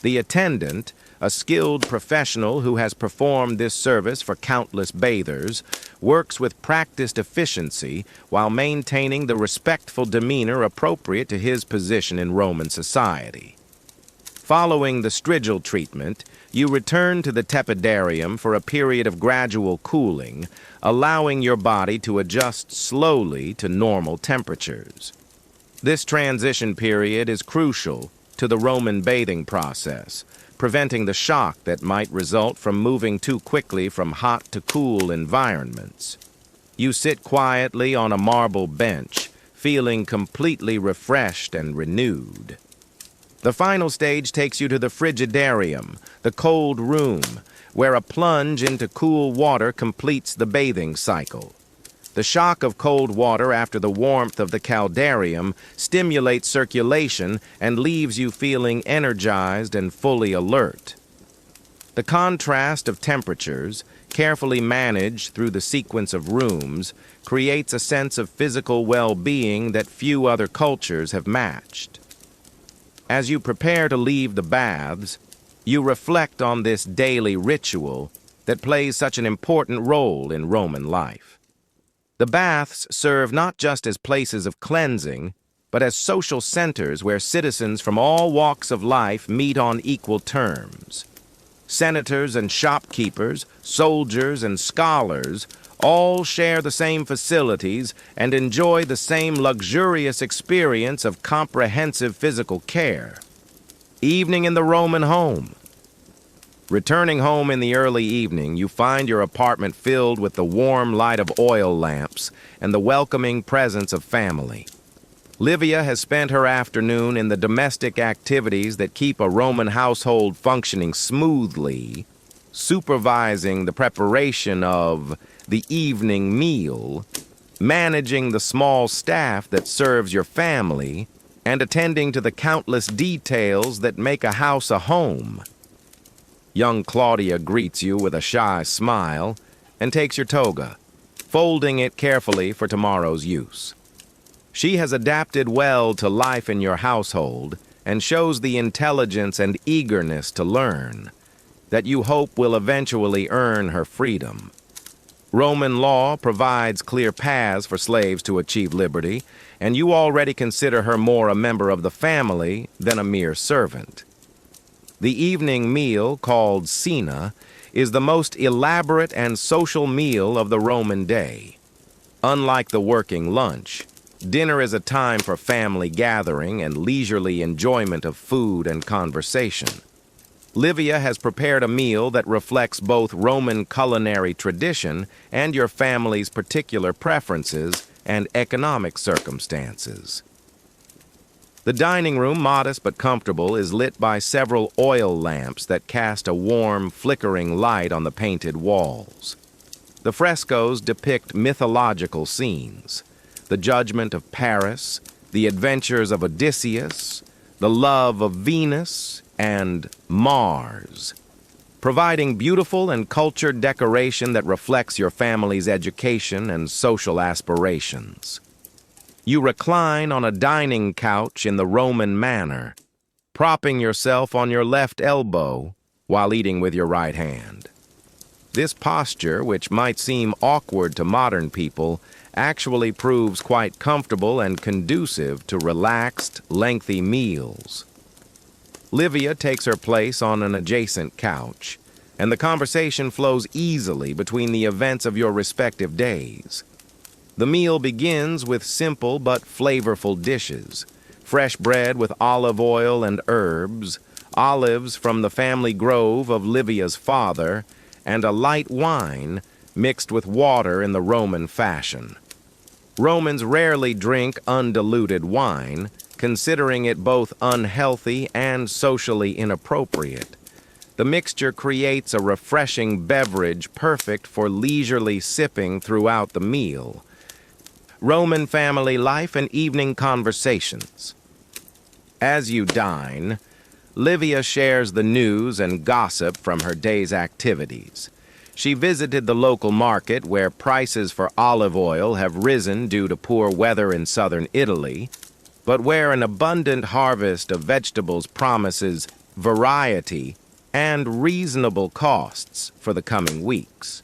The attendant, a skilled professional who has performed this service for countless bathers, works with practiced efficiency while maintaining the respectful demeanor appropriate to his position in Roman society. Following the strigil treatment, you return to the tepidarium for a period of gradual cooling, allowing your body to adjust slowly to normal temperatures. This transition period is crucial to the Roman bathing process, preventing the shock that might result from moving too quickly from hot to cool environments. You sit quietly on a marble bench, feeling completely refreshed and renewed. The final stage takes you to the frigidarium, the cold room, where a plunge into cool water completes the bathing cycle. The shock of cold water after the warmth of the caldarium stimulates circulation and leaves you feeling energized and fully alert. The contrast of temperatures, carefully managed through the sequence of rooms, creates a sense of physical well-being that few other cultures have matched. As you prepare to leave the baths, you reflect on this daily ritual that plays such an important role in Roman life. The baths serve not just as places of cleansing, but as social centers where citizens from all walks of life meet on equal terms. Senators and shopkeepers, soldiers and scholars all share the same facilities and enjoy the same luxurious experience of comprehensive physical care. Evening in the Roman home. Returning home in the early evening, you find your apartment filled with the warm light of oil lamps and the welcoming presence of family. Livia has spent her afternoon in the domestic activities that keep a Roman household functioning smoothly, supervising the preparation of the evening meal, managing the small staff that serves your family, and attending to the countless details that make a house a home. Young Claudia greets you with a shy smile and takes your toga, folding it carefully for tomorrow's use. She has adapted well to life in your household and shows the intelligence and eagerness to learn that you hope will eventually earn her freedom. Roman law provides clear paths for slaves to achieve liberty, and you already consider her more a member of the family than a mere servant. The evening meal, called cena, is the most elaborate and social meal of the Roman day. Unlike the working lunch, dinner is a time for family gathering and leisurely enjoyment of food and conversation. Livia has prepared a meal that reflects both Roman culinary tradition and your family's particular preferences and economic circumstances. The dining room, modest but comfortable, is lit by several oil lamps that cast a warm, flickering light on the painted walls. The frescoes depict mythological scenes: the judgment of Paris, the adventures of Odysseus, the love of Venus, and Mars. providing beautiful and cultured decoration that reflects your family's education and social aspirations. You recline on a dining couch in the Roman manner, propping yourself on your left elbow while eating with your right hand. This posture, which might seem awkward to modern people, actually proves quite comfortable and conducive to relaxed, lengthy meals. Livia takes her place on an adjacent couch, and the conversation flows easily between the events of your respective days. The meal begins with simple but flavorful dishes: fresh bread with olive oil and herbs, olives from the family grove of Livia's father, and a light wine mixed with water in the Roman fashion. Romans rarely drink undiluted wine, considering it both unhealthy and socially inappropriate. The mixture creates a refreshing beverage perfect for leisurely sipping throughout the meal. Roman family life and evening conversations. As you dine, Livia shares the news and gossip from her day's activities. She visited the local market where prices for olive oil have risen due to poor weather in southern Italy, but where an abundant harvest of vegetables promises variety and reasonable costs for the coming weeks.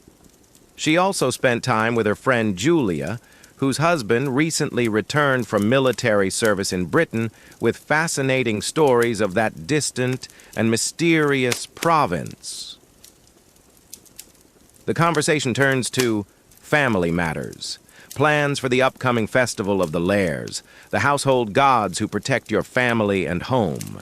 She also spent time with her friend Julia, whose husband recently returned from military service in Britain with fascinating stories of that distant and mysterious province. The conversation turns to family matters, plans for the upcoming festival of the Lares, the household gods who protect your family and home.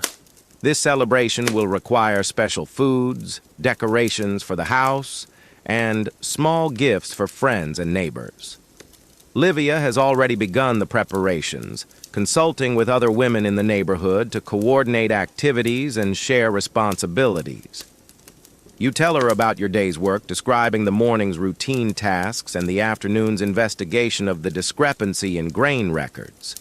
This celebration will require special foods, decorations for the house, and small gifts for friends and neighbors. Livia has already begun the preparations, consulting with other women in the neighborhood to coordinate activities and share responsibilities. You tell her about your day's work, describing the morning's routine tasks and the afternoon's investigation of the discrepancy in grain records.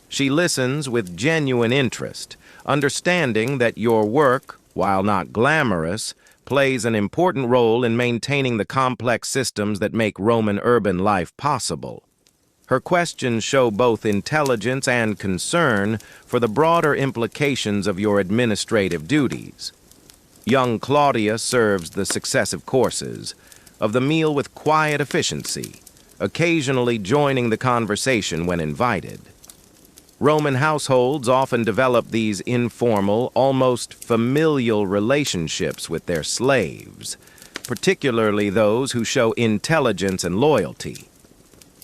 She listens with genuine interest, understanding that your work, while not glamorous, plays an important role in maintaining the complex systems that make Roman urban life possible. Her questions show both intelligence and concern for the broader implications of your administrative duties. Young Claudia serves the successive courses of the meal with quiet efficiency, occasionally joining the conversation when invited. Roman households often develop these informal, almost familial relationships with their slaves, particularly those who show intelligence and loyalty.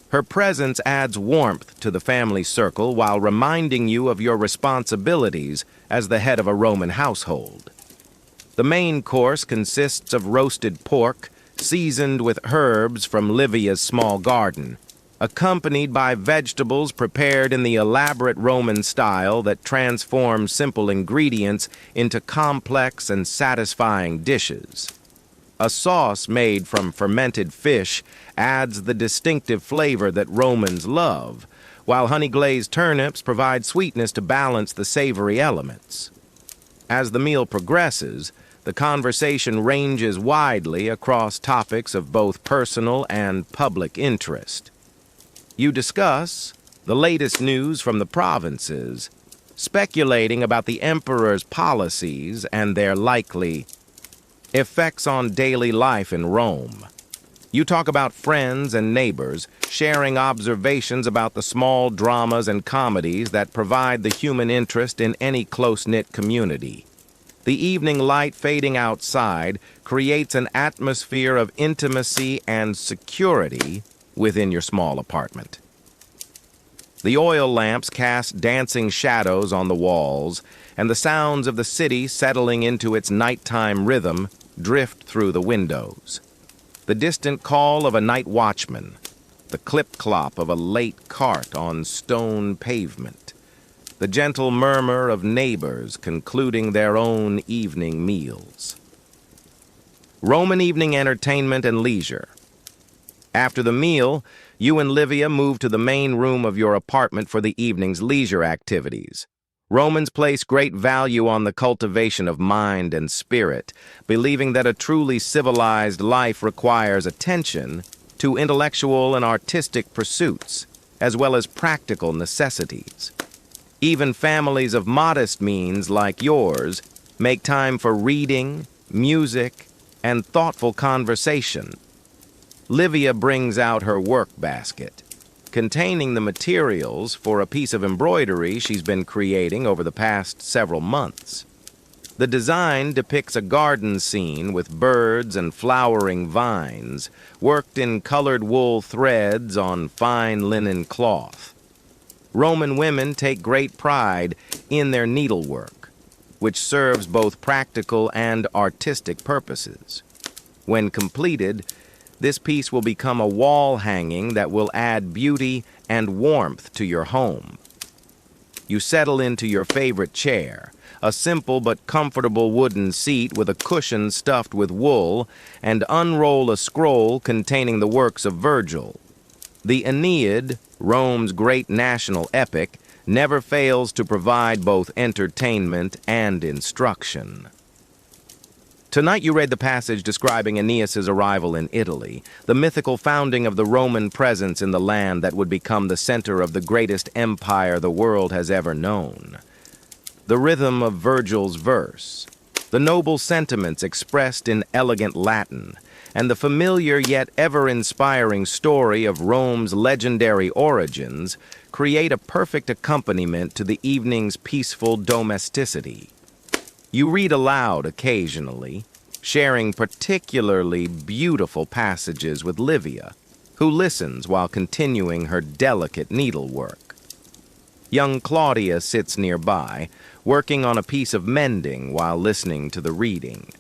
Her presence adds warmth to the family circle while reminding you of your responsibilities as the head of a Roman household. The main course consists of roasted pork, seasoned with herbs from Livia's small garden, accompanied by vegetables prepared in the elaborate Roman style that transforms simple ingredients into complex and satisfying dishes. A sauce made from fermented fish adds the distinctive flavor that Romans love, while honey-glazed turnips provide sweetness to balance the savory elements. As the meal progresses, the conversation ranges widely across topics of both personal and public interest. You discuss the latest news from the provinces, speculating about the emperor's policies and their likely effects on daily life in Rome. You talk about friends and neighbors, sharing observations about the small dramas and comedies that provide the human interest in any close-knit community. The evening light fading outside creates an atmosphere of intimacy and security within your small apartment. The oil lamps cast dancing shadows on the walls, and the sounds of the city settling into its nighttime rhythm drift through the windows. The distant call of a night watchman, the clip-clop of a late cart on stone pavement, the gentle murmur of neighbors concluding their own evening meals. Roman evening entertainment and leisure. After the meal, you and Livia move to the main room of your apartment for the evening's leisure activities. Romans placed great value on the cultivation of mind and spirit, believing that a truly civilized life requires attention to intellectual and artistic pursuits, as well as practical necessities. Even families of modest means like yours make time for reading, music, and thoughtful conversation. Livia brings out her work basket, containing the materials for a piece of embroidery she's been creating over the past several months. The design depicts a garden scene with birds and flowering vines, worked in colored wool threads on fine linen cloth. Roman women take great pride in their needlework, which serves both practical and artistic purposes. When completed, this piece will become a wall hanging that will add beauty and warmth to your home. You settle into your favorite chair, a simple but comfortable wooden seat with a cushion stuffed with wool, and unroll a scroll containing the works of Virgil. The Aeneid, Rome's great national epic, never fails to provide both entertainment and instruction. Tonight you read the passage describing Aeneas's arrival in Italy, the mythical founding of the Roman presence in the land that would become the center of the greatest empire the world has ever known. The rhythm of Virgil's verse, the noble sentiments expressed in elegant Latin, and the familiar yet ever-inspiring story of Rome's legendary origins create a perfect accompaniment to the evening's peaceful domesticity. You read aloud occasionally, sharing particularly beautiful passages with Livia, who listens while continuing her delicate needlework. Young Claudia sits nearby, working on a piece of mending while listening to the reading.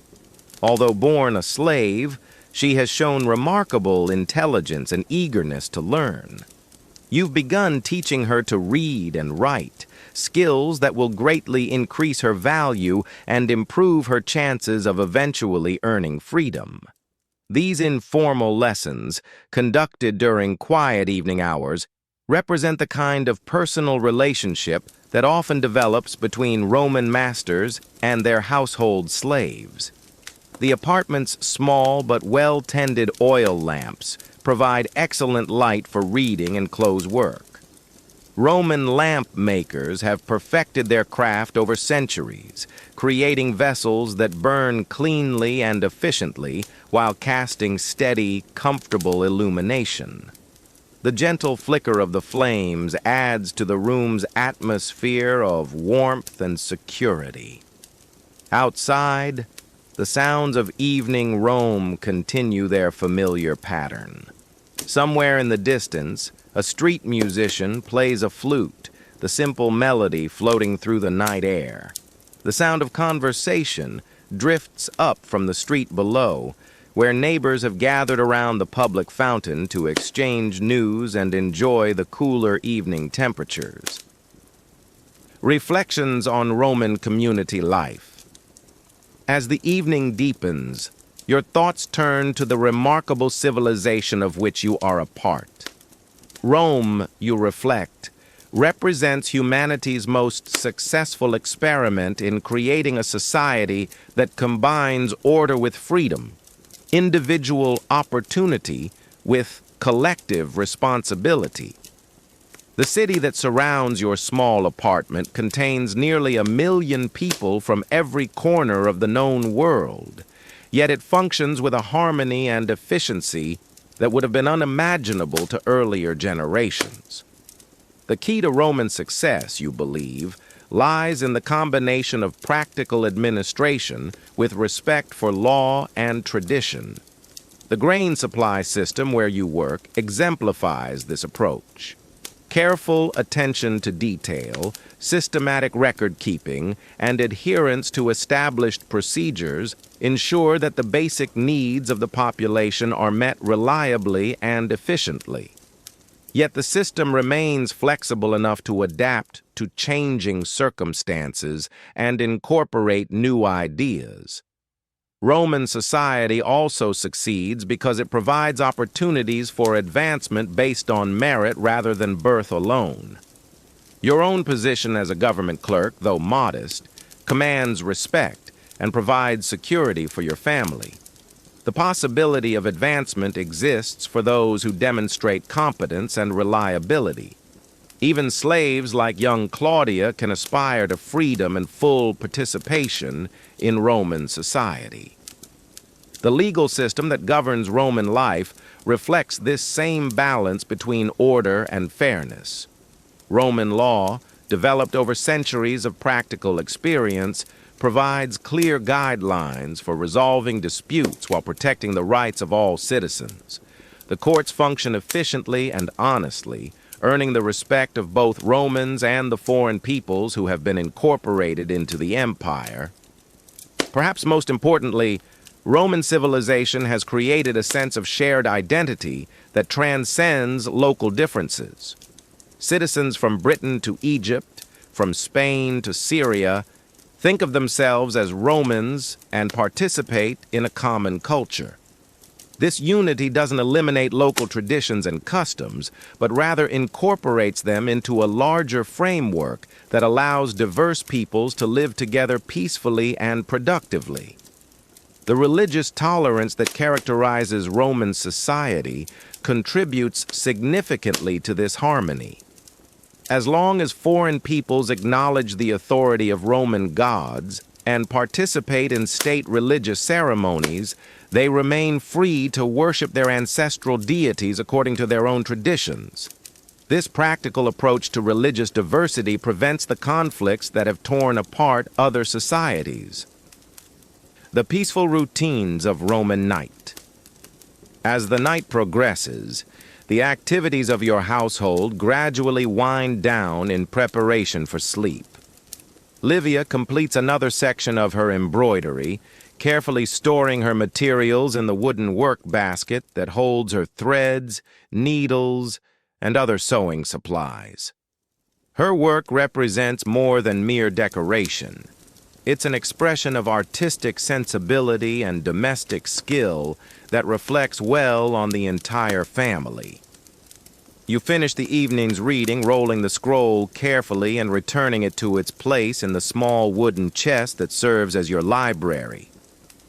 Although born a slave, she has shown remarkable intelligence and eagerness to learn. You've begun teaching her to read and write, skills that will greatly increase her value and improve her chances of eventually earning freedom. These informal lessons, conducted during quiet evening hours, represent the kind of personal relationship that often develops between Roman masters and their household slaves. The apartment's small but well-tended oil lamps provide excellent light for reading and close work. Roman lamp makers have perfected their craft over centuries, creating vessels that burn cleanly and efficiently while casting steady, comfortable illumination. The gentle flicker of the flames adds to the room's atmosphere of warmth and security. Outside, the sounds of evening Rome continue their familiar pattern. Somewhere in the distance, a street musician plays a flute, the simple melody floating through the night air. The sound of conversation drifts up from the street below, where neighbors have gathered around the public fountain to exchange news and enjoy the cooler evening temperatures. Reflections on Roman community life. As the evening deepens, your thoughts turn to the remarkable civilization of which you are a part. Rome, you reflect, represents humanity's most successful experiment in creating a society that combines order with freedom, individual opportunity with collective responsibility. The city that surrounds your small apartment contains nearly 1 million people from every corner of the known world, yet it functions with a harmony and efficiency that would have been unimaginable to earlier generations. The key to Roman success, you believe, lies in the combination of practical administration with respect for law and tradition. The grain supply system where you work exemplifies this approach. Careful attention to detail, systematic record-keeping, and adherence to established procedures ensure that the basic needs of the population are met reliably and efficiently. Yet the system remains flexible enough to adapt to changing circumstances and incorporate new ideas. Roman society also succeeds because it provides opportunities for advancement based on merit rather than birth alone. Your own position as a government clerk, though modest, commands respect and provides security for your family. The possibility of advancement exists for those who demonstrate competence and reliability. Even slaves like young Claudia can aspire to freedom and full participation in Roman society. The legal system that governs Roman life reflects this same balance between order and fairness. Roman law, developed over centuries of practical experience, provides clear guidelines for resolving disputes while protecting the rights of all citizens. The courts function efficiently and honestly, earning the respect of both Romans and the foreign peoples who have been incorporated into the empire. Perhaps most importantly, Roman civilization has created a sense of shared identity that transcends local differences. Citizens from Britain to Egypt, from Spain to Syria, think of themselves as Romans and participate in a common culture. This unity doesn't eliminate local traditions and customs, but rather incorporates them into a larger framework that allows diverse peoples to live together peacefully and productively. The religious tolerance that characterizes Roman society contributes significantly to this harmony. As long as foreign peoples acknowledge the authority of Roman gods and participate in state religious ceremonies, they remain free to worship their ancestral deities according to their own traditions. This practical approach to religious diversity prevents the conflicts that have torn apart other societies. The peaceful routines of Roman night. As the night progresses, the activities of your household gradually wind down in preparation for sleep. Livia completes another section of her embroidery, carefully storing her materials in the wooden work basket that holds her threads, needles, and other sewing supplies. Her work represents more than mere decoration. It's an expression of artistic sensibility and domestic skill that reflects well on the entire family. You finish the evening's reading, rolling the scroll carefully and returning it to its place in the small wooden chest that serves as your library.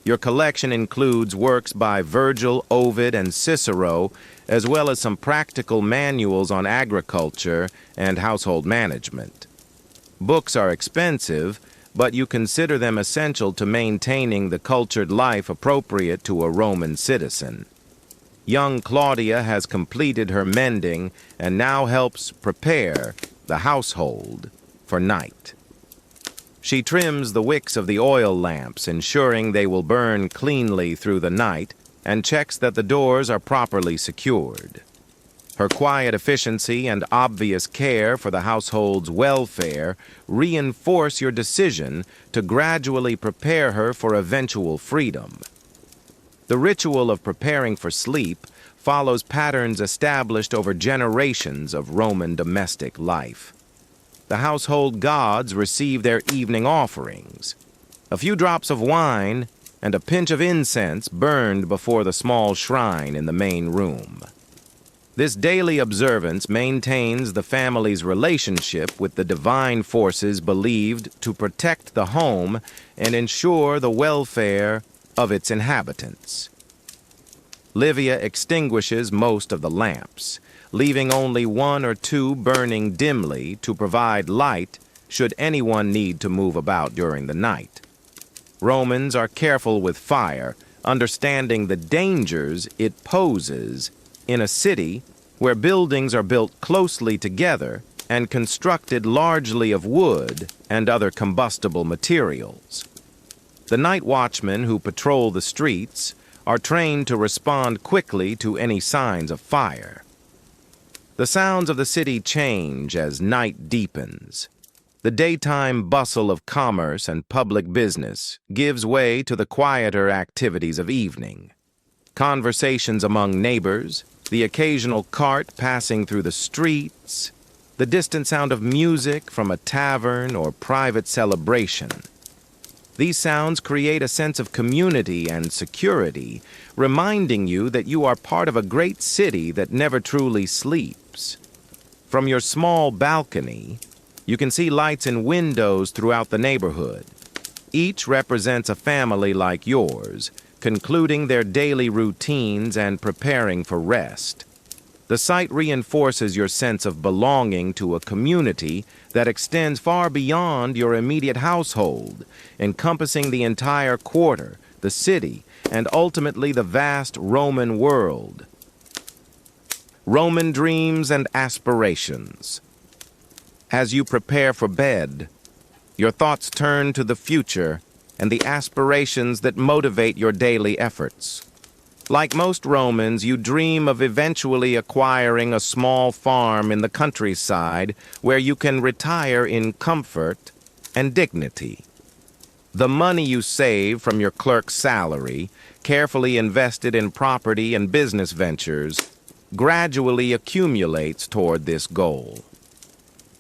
Your collection includes works by Virgil, Ovid, and Cicero, as well as some practical manuals on agriculture and household management. Books are expensive, but you consider them essential to maintaining the cultured life appropriate to a Roman citizen. Young Claudia has completed her mending and now helps prepare the household for night. She trims the wicks of the oil lamps, ensuring they will burn cleanly through the night, and checks that the doors are properly secured. Her quiet efficiency and obvious care for the household's welfare reinforce your decision to gradually prepare her for eventual freedom. The ritual of preparing for sleep follows patterns established over generations of Roman domestic life. The household gods receive their evening offerings. A few drops of wine and a pinch of incense burned before the small shrine in the main room. This daily observance maintains the family's relationship with the divine forces believed to protect the home and ensure the welfare of its inhabitants. Livia extinguishes most of the lamps, leaving only one or two burning dimly to provide light should anyone need to move about during the night. Romans are careful with fire, understanding the dangers it poses in a city where buildings are built closely together and constructed largely of wood and other combustible materials. The night watchmen who patrol the streets are trained to respond quickly to any signs of fire. The sounds of the city change as night deepens. The daytime bustle of commerce and public business gives way to the quieter activities of evening. Conversations among neighbors, the occasional cart passing through the streets, the distant sound of music from a tavern or private celebration. These sounds create a sense of community and security, reminding you that you are part of a great city that never truly sleeps. From your small balcony, You can see lights in windows throughout the neighborhood. Each represents a family like yours, concluding their daily routines and preparing for rest. The site reinforces your sense of belonging to a community that extends far beyond your immediate household, encompassing the entire quarter, the city, and ultimately the vast Roman world. Roman dreams and aspirations. As you prepare for bed, your thoughts turn to the future and the aspirations that motivate your daily efforts. Like most Romans, you dream of eventually acquiring a small farm in the countryside where you can retire in comfort and dignity. The money you save from your clerk's salary, carefully invested in property and business ventures, gradually accumulates toward this goal.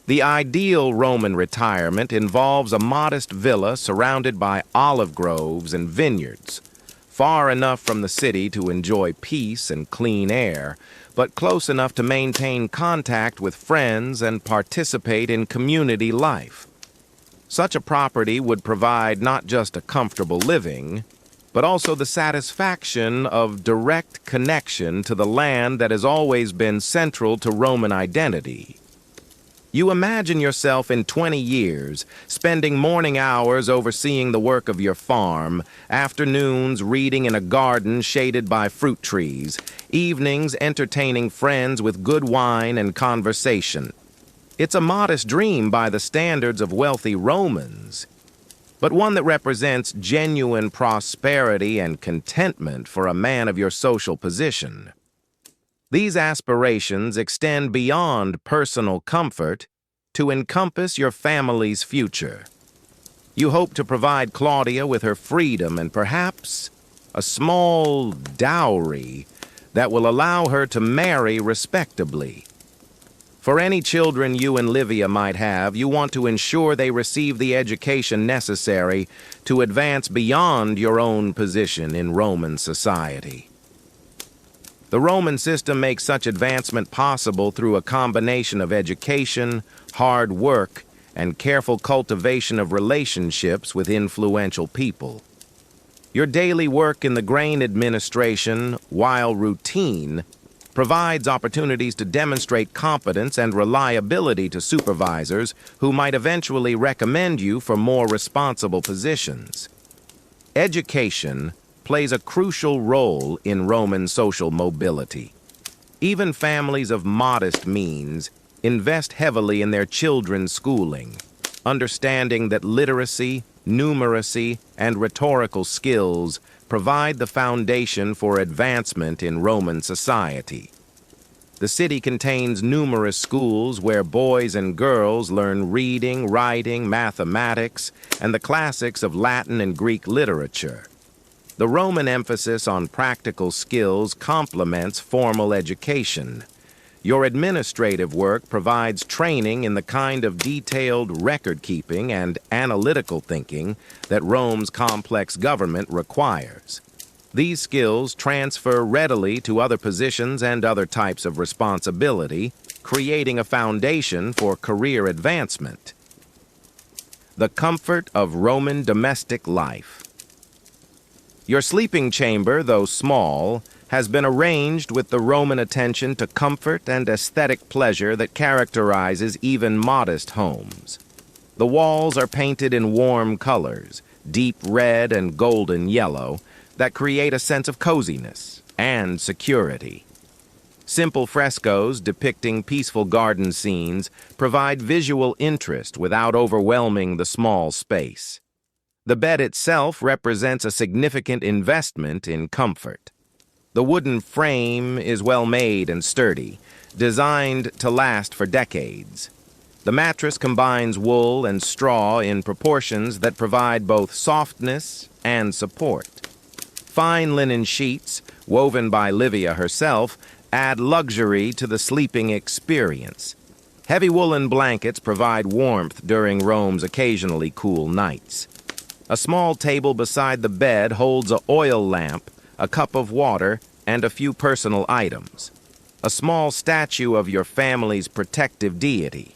The ideal Roman retirement involves a modest villa surrounded by olive groves and vineyards, far enough from the city to enjoy peace and clean air, but close enough to maintain contact with friends and participate in community life. Such a property would provide not just a comfortable living, but also the satisfaction of direct connection to the land that has always been central to Roman identity. You imagine yourself in 20 years, spending morning hours overseeing the work of your farm, afternoons reading in a garden shaded by fruit trees, evenings entertaining friends with good wine and conversation. It's a modest dream by the standards of wealthy Romans, but one that represents genuine prosperity and contentment for a man of your social position. These aspirations extend beyond personal comfort to encompass your family's future. You hope to provide Claudia with her freedom and perhaps a small dowry that will allow her to marry respectably. For any children you and Livia might have, you want to ensure they receive the education necessary to advance beyond your own position in Roman society. The Roman system makes such advancement possible through a combination of education, hard work, and careful cultivation of relationships with influential people. Your daily work in the grain administration, while routine, provides opportunities to demonstrate competence and reliability to supervisors who might eventually recommend you for more responsible positions. Education plays a crucial role in Roman social mobility. Even families of modest means invest heavily in their children's schooling, understanding that literacy, numeracy, and rhetorical skills provide the foundation for advancement in Roman society. The city contains numerous schools where boys and girls learn reading, writing, mathematics, and the classics of Latin and Greek literature. The Roman emphasis on practical skills complements formal education. Your administrative work provides training in the kind of detailed record-keeping and analytical thinking that Rome's complex government requires. These skills transfer readily to other positions and other types of responsibility, creating a foundation for career advancement. The comfort of Roman domestic life. Your sleeping chamber, though small, has been arranged with the Roman attention to comfort and aesthetic pleasure that characterizes even modest homes. The walls are painted in warm colors, deep red and golden yellow, that create a sense of coziness and security. Simple frescoes depicting peaceful garden scenes provide visual interest without overwhelming the small space. The bed itself represents a significant investment in comfort. The wooden frame is well made and sturdy, designed to last for decades. The mattress combines wool and straw in proportions that provide both softness and support. Fine linen sheets, woven by Livia herself, add luxury to the sleeping experience. Heavy woolen blankets provide warmth during Rome's occasionally cool nights. A small table beside the bed holds an oil lamp, a cup of water, and a few personal items. A small statue of your family's protective deity.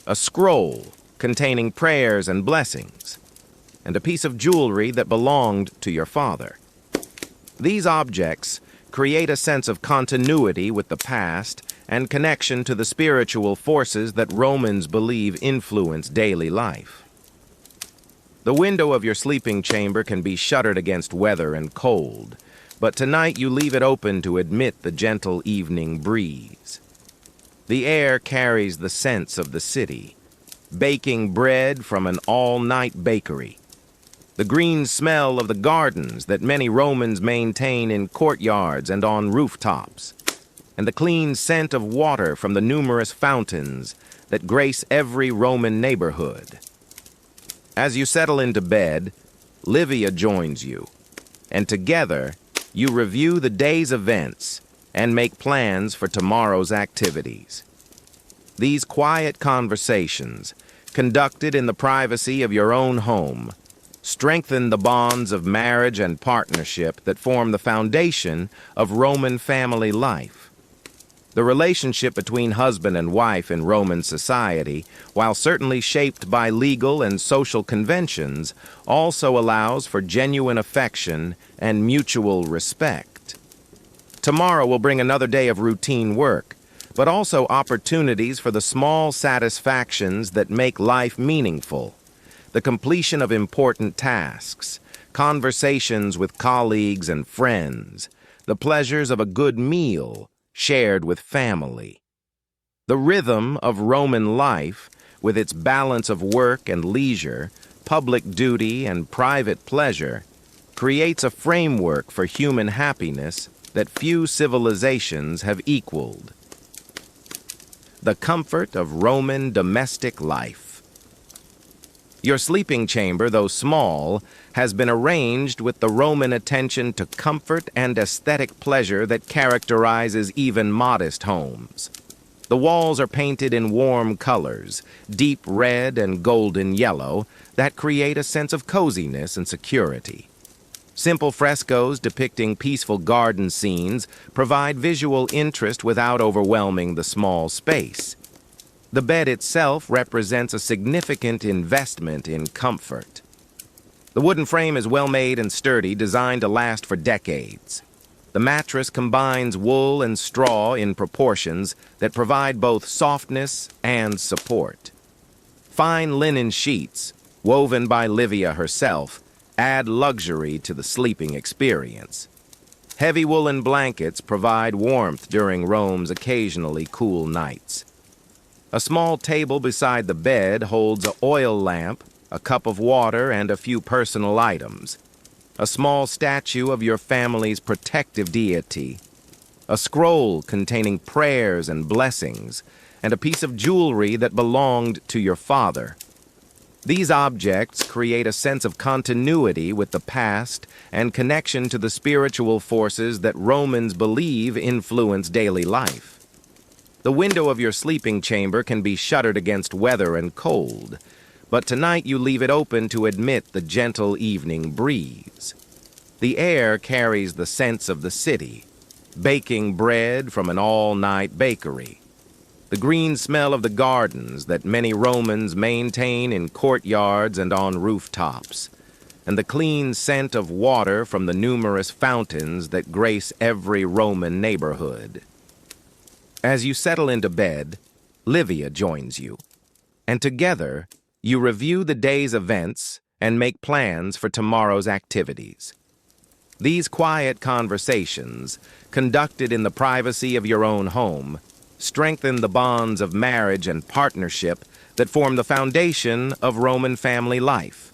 a scroll containing prayers and blessings, and a piece of jewelry that belonged to your father. These objects create a sense of continuity with the past and connection to the spiritual forces that Romans believe influence daily life. The window of your sleeping chamber can be shuttered against weather and cold, but tonight you leave it open to admit the gentle evening breeze. The air carries the scents of the city, baking bread from an all-night bakery, the green smell of the gardens that many Romans maintain in courtyards and on rooftops, and the clean scent of water from the numerous fountains that grace every Roman neighborhood. As you settle into bed, Livia joins you, and together you review the day's events and make plans for tomorrow's activities. These quiet conversations, conducted in the privacy of your own home, strengthen the bonds of marriage and partnership that form the foundation of Roman family life. The relationship between husband and wife in Roman society, while certainly shaped by legal and social conventions, also allows for genuine affection and mutual respect. Tomorrow will bring another day of routine work, but also opportunities for the small satisfactions that make life meaningful. The completion of important tasks, conversations with colleagues and friends, the pleasures of a good meal shared with family. The rhythm of Roman life, with its balance of work and leisure, public duty and private pleasure, creates a framework for human happiness that few civilizations have equaled. The comfort of Roman domestic life. Your sleeping chamber, though small, has been arranged with the Roman attention to comfort and aesthetic pleasure that characterizes even modest homes. The walls are painted in warm colors, deep red and golden yellow, that create a sense of coziness and security. Simple frescoes depicting peaceful garden scenes provide visual interest without overwhelming the small space. The bed itself represents a significant investment in comfort. The wooden frame is well made and sturdy, designed to last for decades. The mattress combines wool and straw in proportions that provide both softness and support. Fine linen sheets, woven by Livia herself, add luxury to the sleeping experience. Heavy woolen blankets provide warmth during Rome's occasionally cool nights. A small table beside the bed holds an oil lamp, a cup of water, and a few personal items. A small statue of your family's protective deity, a scroll containing prayers and blessings, and a piece of jewelry that belonged to your father. These objects create a sense of continuity with the past and connection to the spiritual forces that Romans believe influence daily life. The window of your sleeping chamber can be shuttered against weather and cold, but tonight you leave it open to admit the gentle evening breeze. The air carries the scents of the city, baking bread from an all-night bakery, the green smell of the gardens that many Romans maintain in courtyards and on rooftops, and the clean scent of water from the numerous fountains that grace every Roman neighborhood. As you settle into bed, Livia joins you, and together you review the day's events and make plans for tomorrow's activities. These quiet conversations, conducted in the privacy of your own home, strengthen the bonds of marriage and partnership that form the foundation of Roman family life.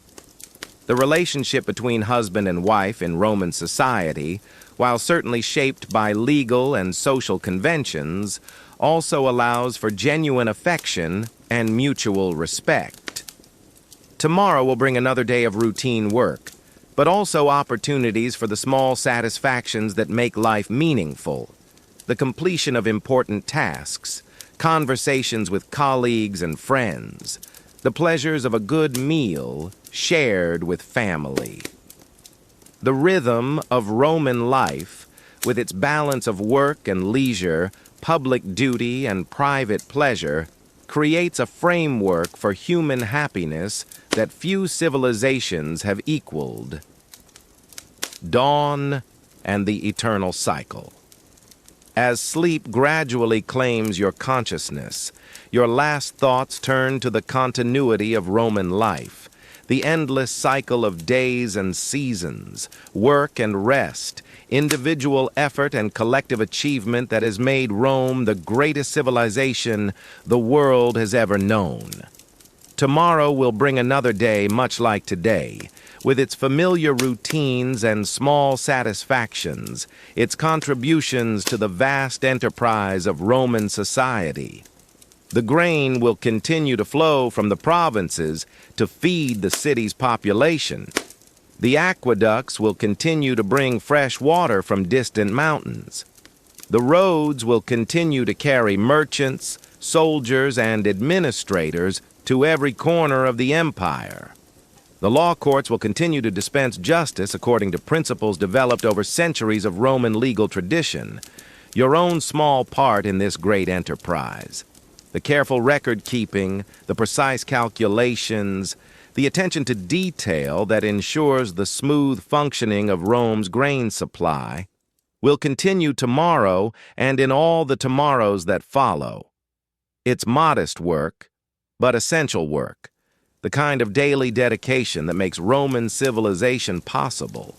The relationship between husband and wife in Roman society, while certainly shaped by legal and social conventions, also allows for genuine affection and mutual respect. Tomorrow will bring another day of routine work, but also opportunities for the small satisfactions that make life meaningful. The completion of important tasks, conversations with colleagues and friends, the pleasures of a good meal shared with family. The rhythm of Roman life, with its balance of work and leisure, public duty and private pleasure, creates a framework for human happiness that few civilizations have equaled. Dawn and the eternal cycle. As sleep gradually claims your consciousness, your last thoughts turn to the continuity of Roman life, the endless cycle of days and seasons, work and rest, individual effort and collective achievement that has made Rome the greatest civilization the world has ever known. Tomorrow will bring another day much like today, with its familiar routines and small satisfactions, its contributions to the vast enterprise of Roman society. The grain will continue to flow from the provinces to feed the city's population. The aqueducts will continue to bring fresh water from distant mountains. The roads will continue to carry merchants, soldiers, and administrators to every corner of the empire. The law courts will continue to dispense justice according to principles developed over centuries of Roman legal tradition, your own small part in this great enterprise. The careful record-keeping, the precise calculations, the attention to detail that ensures the smooth functioning of Rome's grain supply will continue tomorrow and in all the tomorrows that follow. It's modest work, but essential work, the kind of daily dedication that makes Roman civilization possible.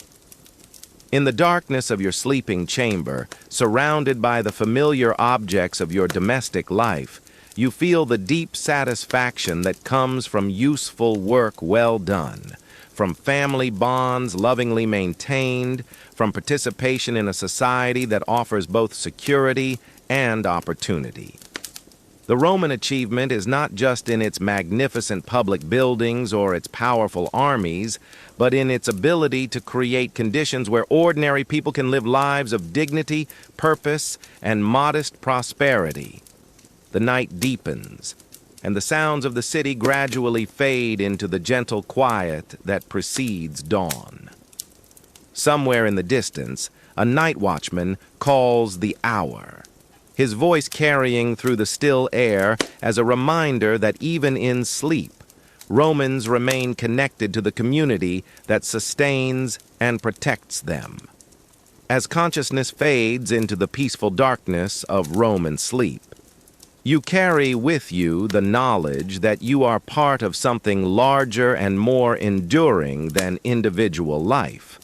In the darkness of your sleeping chamber, surrounded by the familiar objects of your domestic life, you feel the deep satisfaction that comes from useful work well done, from family bonds lovingly maintained, from participation in a society that offers both security and opportunity. The Roman achievement is not just in its magnificent public buildings or its powerful armies, but in its ability to create conditions where ordinary people can live lives of dignity, purpose, and modest prosperity. The night deepens, and the sounds of the city gradually fade into the gentle quiet that precedes dawn. Somewhere in the distance, a night watchman calls the hour, his voice carrying through the still air as a reminder that even in sleep, Romans remain connected to the community that sustains and protects them. As consciousness fades into the peaceful darkness of Roman sleep, you carry with you the knowledge that you are part of something larger and more enduring than individual life.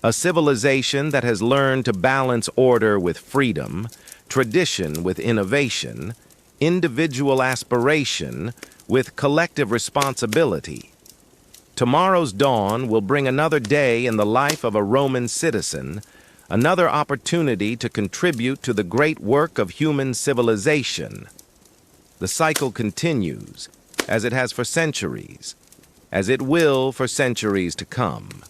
A civilization that has learned to balance order with freedom, tradition with innovation, individual aspiration with collective responsibility. Tomorrow's dawn will bring another day in the life of a Roman citizen, another opportunity to contribute to the great work of human civilization. The cycle continues, as it has for centuries, as it will for centuries to come.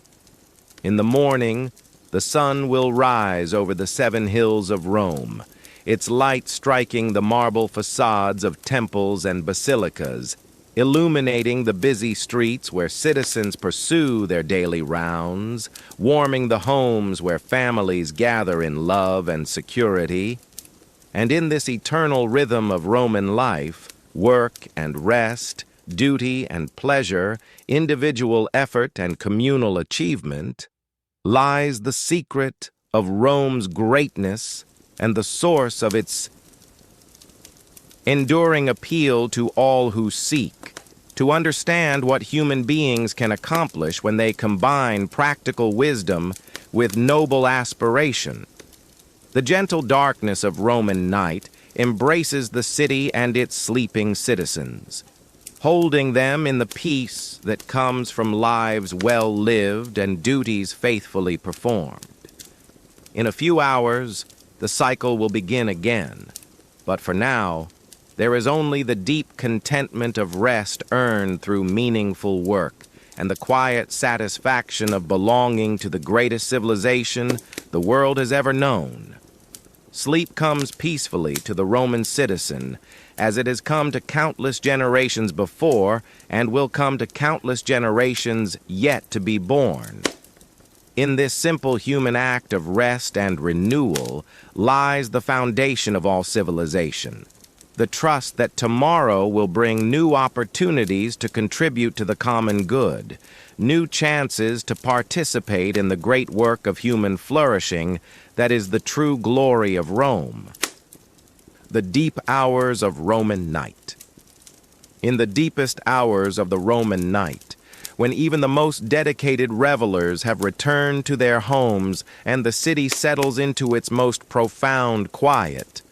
In the morning, the sun will rise over the 7 hills of Rome, its light striking the marble facades of temples and basilicas, illuminating the busy streets where citizens pursue their daily rounds, warming the homes where families gather in love and security. And in this eternal rhythm of Roman life, work and rest, duty and pleasure, individual effort and communal achievement, lies the secret of Rome's greatness and the source of its enduring appeal to all who seek to understand what human beings can accomplish when they combine practical wisdom with noble aspiration. The gentle darkness of Roman night embraces the city and its sleeping citizens, holding them in the peace that comes from lives well lived and duties faithfully performed. In a few hours, the cycle will begin again, but for now, there is only the deep contentment of rest earned through meaningful work and the quiet satisfaction of belonging to the greatest civilization the world has ever known. Sleep comes peacefully to the Roman citizen, as it has come to countless generations before and will come to countless generations yet to be born. In this simple human act of rest and renewal lies the foundation of all civilization. the trust that tomorrow will bring new opportunities to contribute to the common good, new chances to participate in the great work of human flourishing that is the true glory of Rome. The deep hours of Roman night. In the deepest hours of the Roman night, when even the most dedicated revelers have returned to their homes and the city settles into its most profound quiet,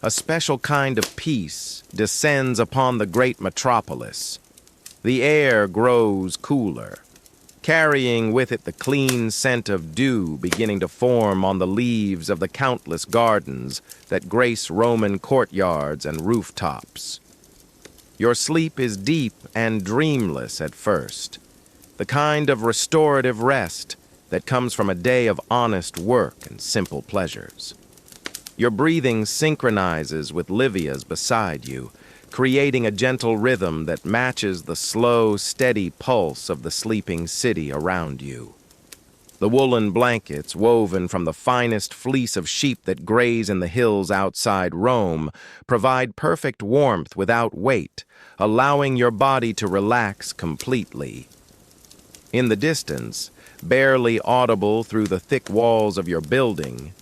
a special kind of peace descends upon the great metropolis. The air grows cooler, carrying with it the clean scent of dew beginning to form on the leaves of the countless gardens that grace Roman courtyards and rooftops. Your sleep is deep and dreamless at first, the kind of restorative rest that comes from a day of honest work and simple pleasures. Your breathing synchronizes with Livia's beside you, creating a gentle rhythm that matches the slow, steady pulse of the sleeping city around you. The woolen blankets, woven from the finest fleece of sheep that graze in the hills outside Rome, provide perfect warmth without weight, allowing your body to relax completely. In the distance, barely audible through the thick walls of your building,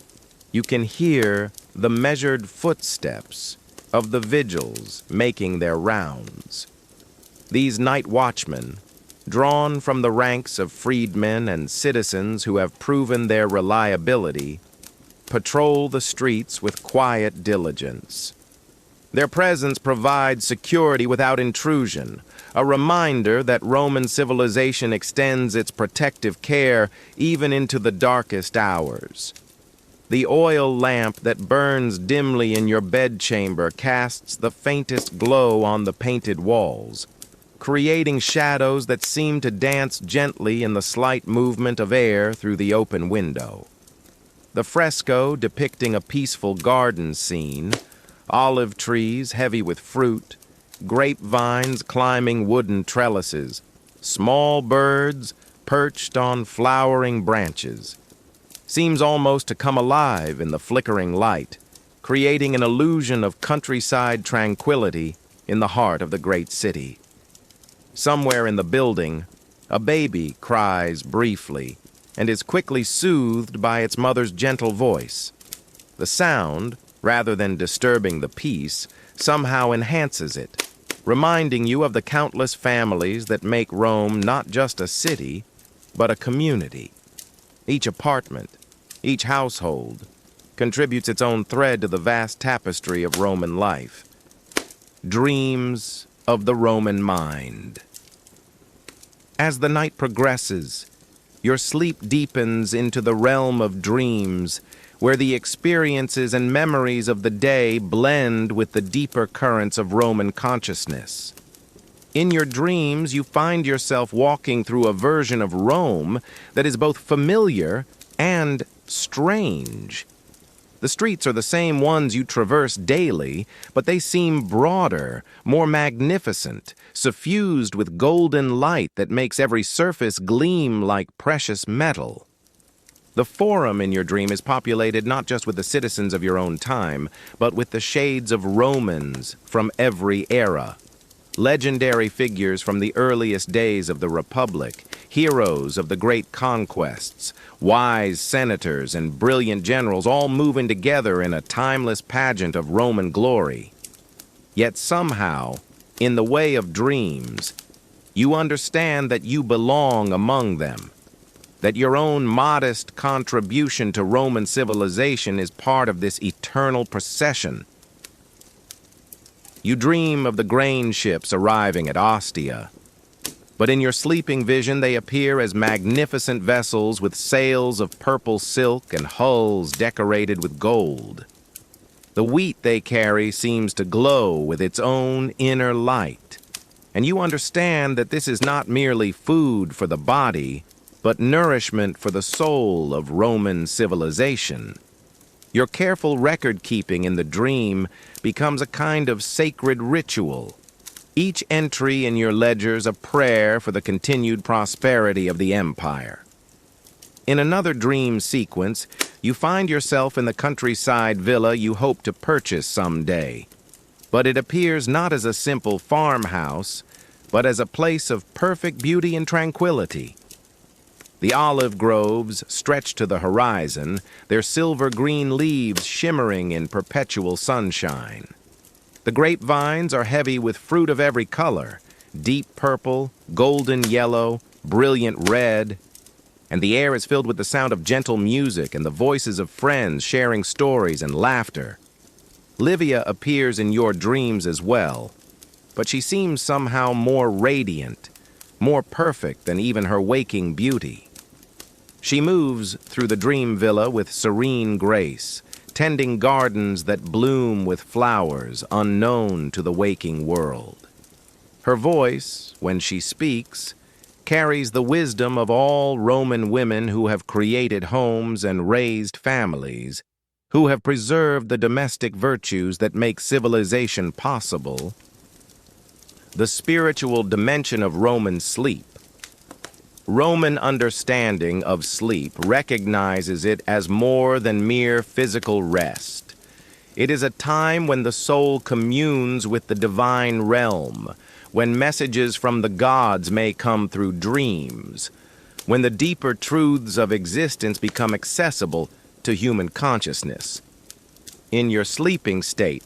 you can hear the measured footsteps of the vigils making their rounds. These night watchmen, drawn from the ranks of freedmen and citizens who have proven their reliability, patrol the streets with quiet diligence. Their presence provides security without intrusion, a reminder that Roman civilization extends its protective care even into the darkest hours. The oil lamp that burns dimly in your bedchamber casts the faintest glow on the painted walls, creating shadows that seem to dance gently in the slight movement of air through the open window. The fresco depicting a peaceful garden scene, olive trees heavy with fruit, grapevines climbing wooden trellises, small birds perched on flowering branches, seems almost to come alive in the flickering light, creating an illusion of countryside tranquility in the heart of the great city. Somewhere in the building, a baby cries briefly and is quickly soothed by its mother's gentle voice. The sound, rather than disturbing the peace, somehow enhances it, reminding you of the countless families that make Rome not just a city, but a community. Each apartment, each household, contributes its own thread to the vast tapestry of Roman life. Dreams of the Roman mind. As the night progresses, your sleep deepens into the realm of dreams, where the experiences and memories of the day blend with the deeper currents of Roman consciousness. In your dreams, you find yourself walking through a version of Rome that is both familiar and strange. The streets are the same ones you traverse daily, but they seem broader, more magnificent, suffused with golden light that makes every surface gleam like precious metal. The Forum in your dream is populated not just with the citizens of your own time, but with the shades of Romans from every era. Legendary figures from the earliest days of the Republic, heroes of the great conquests, wise senators and brilliant generals all moving together in a timeless pageant of Roman glory. Yet somehow, in the way of dreams, you understand that you belong among them, that your own modest contribution to Roman civilization is part of this eternal procession. You dream of the grain ships arriving at Ostia, but in your sleeping vision they appear as magnificent vessels with sails of purple silk and hulls decorated with gold. The wheat they carry seems to glow with its own inner light, and you understand that this is not merely food for the body, but nourishment for the soul of Roman civilization. Your careful record-keeping in the dream becomes a kind of sacred ritual, each entry in your ledgers a prayer for the continued prosperity of the empire. In another dream sequence, you find yourself in the countryside villa you hope to purchase someday. but it appears not as a simple farmhouse, but as a place of perfect beauty and tranquility. The olive groves stretch to the horizon, their silver-green leaves shimmering in perpetual sunshine. The grapevines are heavy with fruit of every color, deep purple, golden yellow, brilliant red, and the air is filled with the sound of gentle music and the voices of friends sharing stories and laughter. Livia appears in your dreams as well, but she seems somehow more radiant, more perfect than even her waking beauty. She moves through the dream villa with serene grace, tending gardens that bloom with flowers unknown to the waking world. Her voice, when she speaks, carries the wisdom of all Roman women who have created homes and raised families, who have preserved the domestic virtues that make civilization possible. The spiritual dimension of Roman sleep. Roman understanding of sleep recognizes it as more than mere physical rest. It is a time when the soul communes with the divine realm, when messages from the gods may come through dreams, when the deeper truths of existence become accessible to human consciousness. In your sleeping state,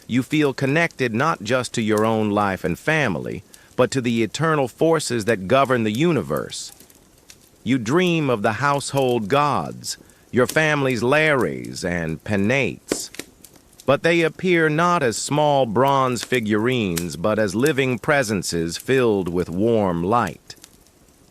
you feel connected not just to your own life and family, but to the eternal forces that govern the universe. You dream of the household gods, your family's Lares and Penates, but they appear not as small bronze figurines, but as living presences filled with warm light.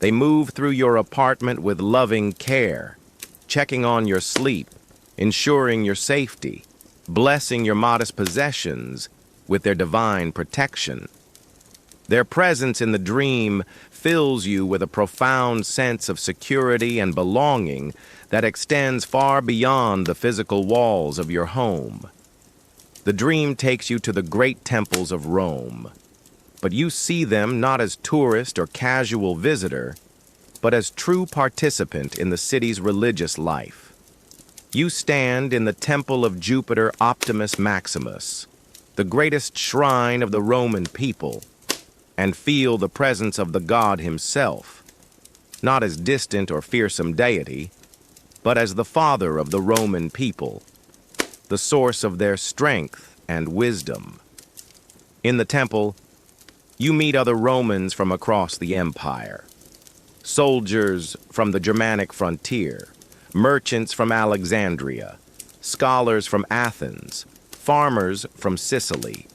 They move through your apartment with loving care, checking on your sleep, ensuring your safety, blessing your modest possessions with their divine protection. Their presence in the dream fills you with a profound sense of security and belonging that extends far beyond the physical walls of your home. The dream takes you to the great temples of Rome, but you see them not as tourist or casual visitor, but as true participant in the city's religious life. You stand in the temple of Jupiter Optimus Maximus, the greatest shrine of the Roman people, and feel the presence of the god himself, not as distant or fearsome deity, but as the father of the Roman people, the source of their strength and wisdom. In the temple, you meet other Romans from across the empire, soldiers from the Germanic frontier, merchants from Alexandria, scholars from Athens, farmers from Sicily.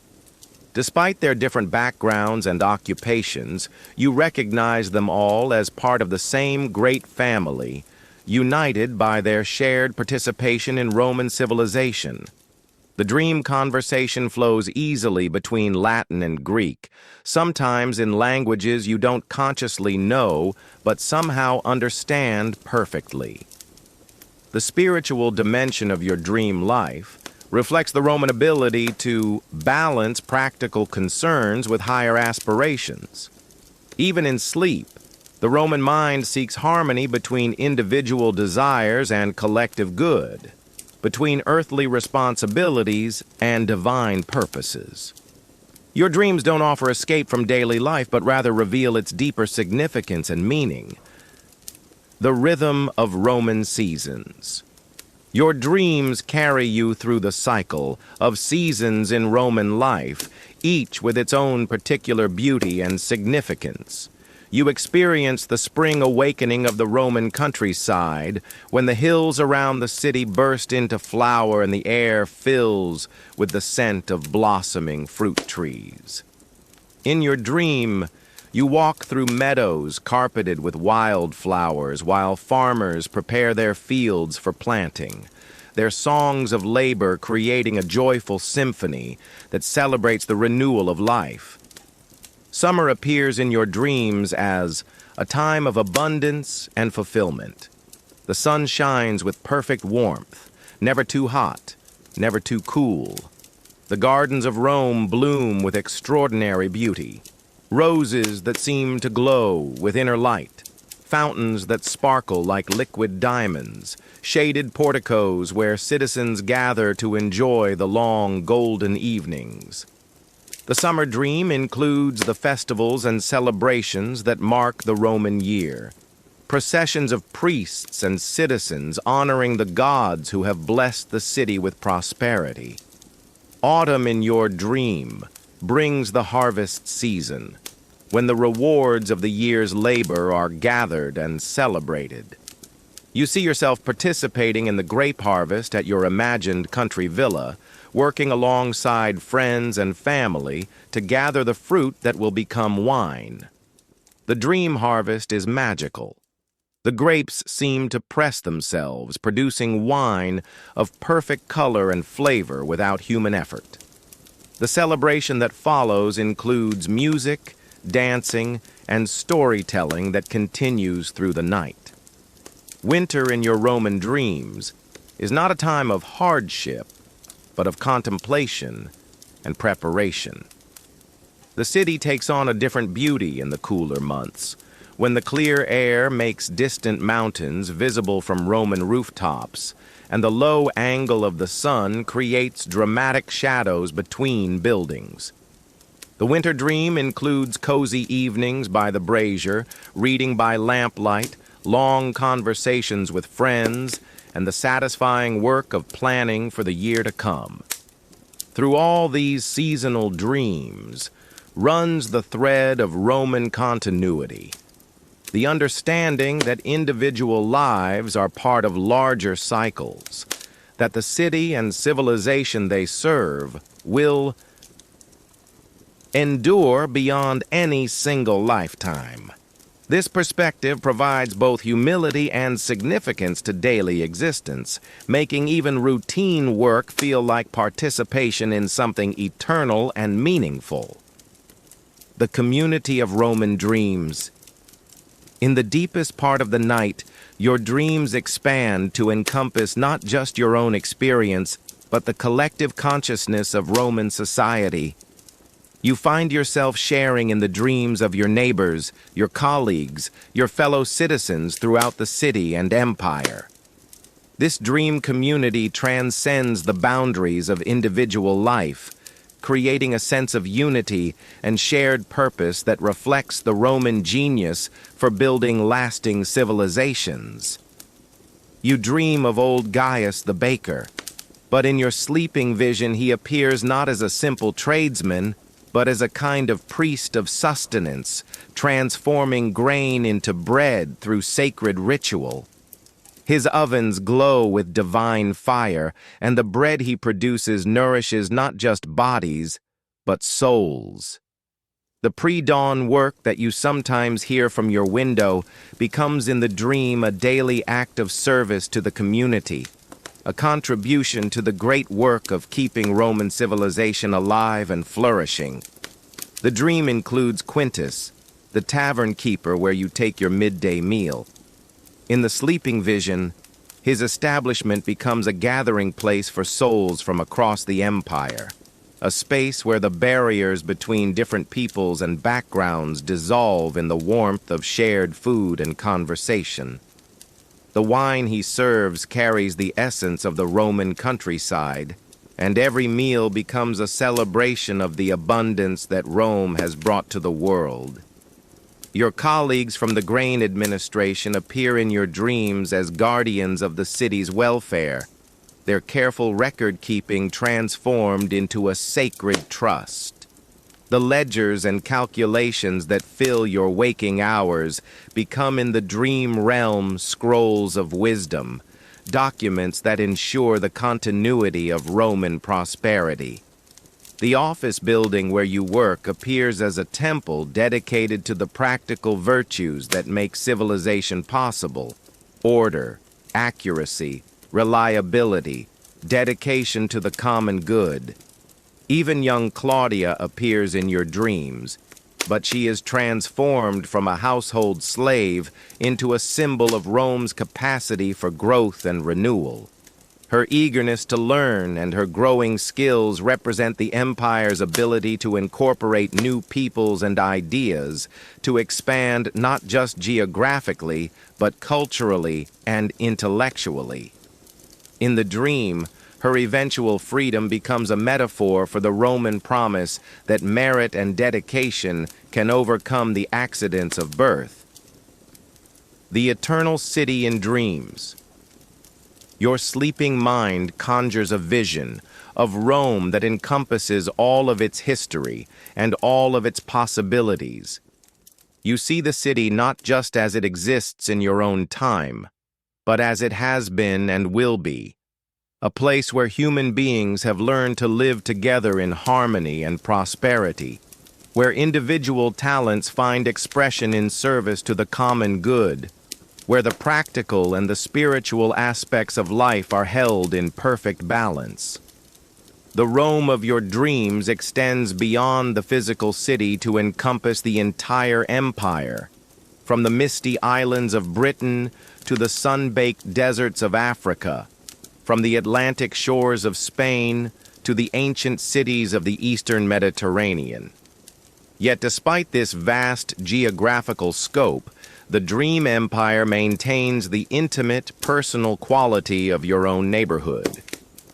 Despite their different backgrounds and occupations, you recognize them all as part of the same great family, united by their shared participation in Roman civilization. The dream conversation flows easily between Latin and Greek, sometimes in languages you don't consciously know but somehow understand perfectly. The spiritual dimension of your dream life reflects the Roman ability to balance practical concerns with higher aspirations. Even in sleep, the Roman mind seeks harmony between individual desires and collective good, between earthly responsibilities and divine purposes. Your dreams don't offer escape from daily life, but rather reveal its deeper significance and meaning. The rhythm of Roman seasons. Your dreams carry you through the cycle of seasons in Roman life, each with its own particular beauty and significance. You experience the spring awakening of the Roman countryside, when the hills around the city burst into flower and the air fills with the scent of blossoming fruit trees. In your dream, you walk through meadows carpeted with wildflowers while farmers prepare their fields for planting, their songs of labor creating a joyful symphony that celebrates the renewal of life. Summer appears in your dreams as a time of abundance and fulfillment. The sun shines with perfect warmth, never too hot, never too cool. The gardens of Rome bloom with extraordinary beauty. Roses that seem to glow with inner light, fountains that sparkle like liquid diamonds, shaded porticos where citizens gather to enjoy the long golden evenings. The summer dream includes the festivals and celebrations that mark the Roman year. Processions of priests and citizens honoring the gods who have blessed the city with prosperity. Autumn in your dream brings the harvest season, when the rewards of the year's labor are gathered and celebrated. You see yourself participating in the grape harvest at your imagined country villa, working alongside friends and family to gather the fruit that will become wine. The dream harvest is magical. The grapes seem to press themselves, producing wine of perfect color and flavor without human effort. The celebration that follows includes music, dancing, and storytelling that continues through the night. Winter in your Roman dreams is not a time of hardship, but of contemplation and preparation. The city takes on a different beauty in the cooler months, when the clear air makes distant mountains visible from Roman rooftops, and the low angle of the sun creates dramatic shadows between buildings. The winter dream includes cozy evenings by the brazier, reading by lamplight, long conversations with friends, and the satisfying work of planning for the year to come. Through all these seasonal dreams runs the thread of Roman continuity, the understanding that individual lives are part of larger cycles, that the city and civilization they serve will endure beyond any single lifetime. This perspective provides both humility and significance to daily existence, making even routine work feel like participation in something eternal and meaningful. The community of Roman dreams. In the deepest part of the night, your dreams expand to encompass not just your own experience, but the collective consciousness of Roman society. You find yourself sharing in the dreams of your neighbors, your colleagues, your fellow citizens throughout the city and empire. This dream community transcends the boundaries of individual life, creating a sense of unity and shared purpose that reflects the Roman genius for building lasting civilizations. You dream of old Gaius the baker, but in your sleeping vision he appears not as a simple tradesman, but as a kind of priest of sustenance, transforming grain into bread through sacred ritual. His ovens glow with divine fire, and the bread he produces nourishes not just bodies, but souls. The pre-dawn work that you sometimes hear from your window becomes in the dream a daily act of service to the community, a contribution to the great work of keeping Roman civilization alive and flourishing. The dream includes Quintus, the tavern keeper where you take your midday meal. In the sleeping vision, his establishment becomes a gathering place for souls from across the empire, a space where the barriers between different peoples and backgrounds dissolve in the warmth of shared food and conversation. The wine he serves carries the essence of the Roman countryside, and every meal becomes a celebration of the abundance that Rome has brought to the world. Your colleagues from the grain administration appear in your dreams as guardians of the city's welfare, their careful record-keeping transformed into a sacred trust. The ledgers and calculations that fill your waking hours become in the dream realm scrolls of wisdom, documents that ensure the continuity of Roman prosperity. The office building where you work appears as a temple dedicated to the practical virtues that make civilization possible: order, accuracy, reliability, dedication to the common good. Even young Claudia appears in your dreams, but she is transformed from a household slave into a symbol of Rome's capacity for growth and renewal. Her eagerness to learn and her growing skills represent the empire's ability to incorporate new peoples and ideas, to expand not just geographically, but culturally and intellectually. In the dream, Her eventual freedom becomes a metaphor for the Roman promise that merit and dedication can overcome the accidents of birth. The eternal city in dreams. Your sleeping mind conjures a vision of Rome that encompasses all of its history and all of its possibilities. You see the city not just as it exists in your own time, but as it has been and will be, a place where human beings have learned to live together in harmony and prosperity, where individual talents find expression in service to the common good, where the practical and the spiritual aspects of life are held in perfect balance. The Rome of your dreams extends beyond the physical city to encompass the entire empire, from the misty islands of Britain to the sun-baked deserts of Africa, from the Atlantic shores of Spain to the ancient cities of the Eastern Mediterranean. Yet despite this vast geographical scope, the Dream Empire maintains the intimate, personal quality of your own neighborhood,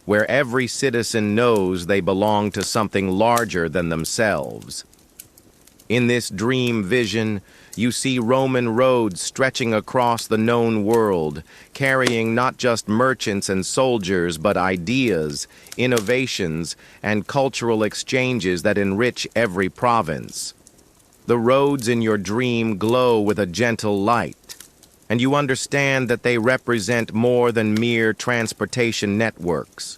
where every citizen knows they belong to something larger than themselves. In this dream vision, you see Roman roads stretching across the known world, carrying not just merchants and soldiers, but ideas, innovations, and cultural exchanges that enrich every province. The roads in your dream glow with a gentle light, and you understand that they represent more than mere transportation networks.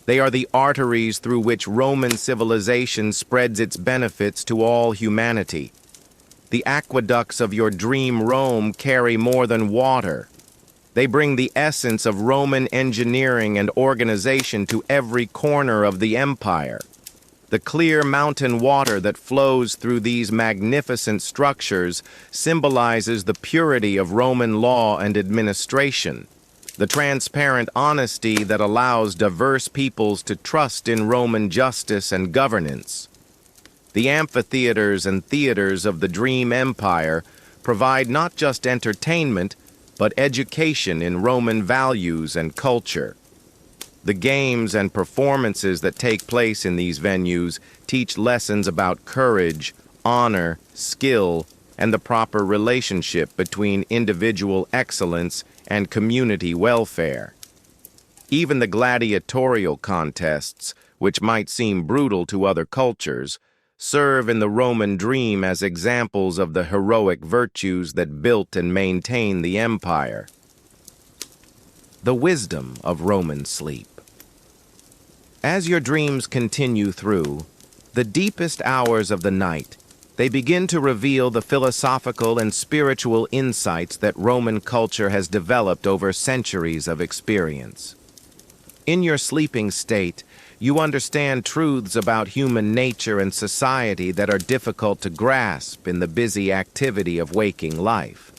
They are the arteries through which Roman civilization spreads its benefits to all humanity. The aqueducts of your dream Rome carry more than water. They bring the essence of Roman engineering and organization to every corner of the empire. The clear mountain water that flows through these magnificent structures symbolizes the purity of Roman law and administration, the transparent honesty that allows diverse peoples to trust in Roman justice and governance. The amphitheaters and theaters of the Dream Empire provide not just entertainment, but education in Roman values and culture. The games and performances that take place in these venues teach lessons about courage, honor, skill, and the proper relationship between individual excellence and community welfare. Even the gladiatorial contests, which might seem brutal to other cultures, serve in the Roman dream as examples of the heroic virtues that built and maintained the empire. The wisdom of Roman sleep. As your dreams continue through the deepest hours of the night, they begin to reveal the philosophical and spiritual insights that Roman culture has developed over centuries of experience. In your sleeping state, you understand truths about human nature and society that are difficult to grasp in the busy activity of waking life.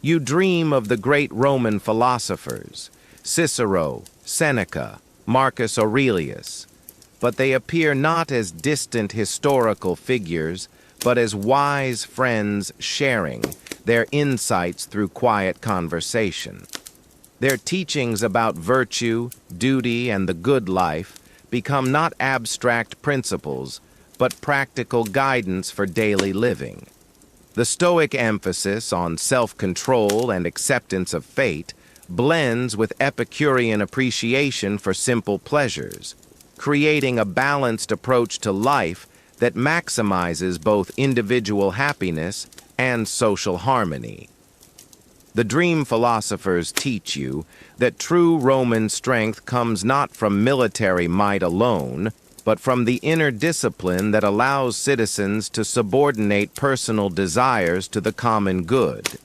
You dream of the great Roman philosophers, Cicero, Seneca, Marcus Aurelius, but they appear not as distant historical figures, but as wise friends sharing their insights through quiet conversation. Their teachings about virtue, duty, and the good life become not abstract principles, but practical guidance for daily living. The Stoic emphasis on self-control and acceptance of fate blends with Epicurean appreciation for simple pleasures, creating a balanced approach to life that maximizes both individual happiness and social harmony. The dream philosophers teach you that true Roman strength comes not from military might alone, but from the inner discipline that allows citizens to subordinate personal desires to the common good.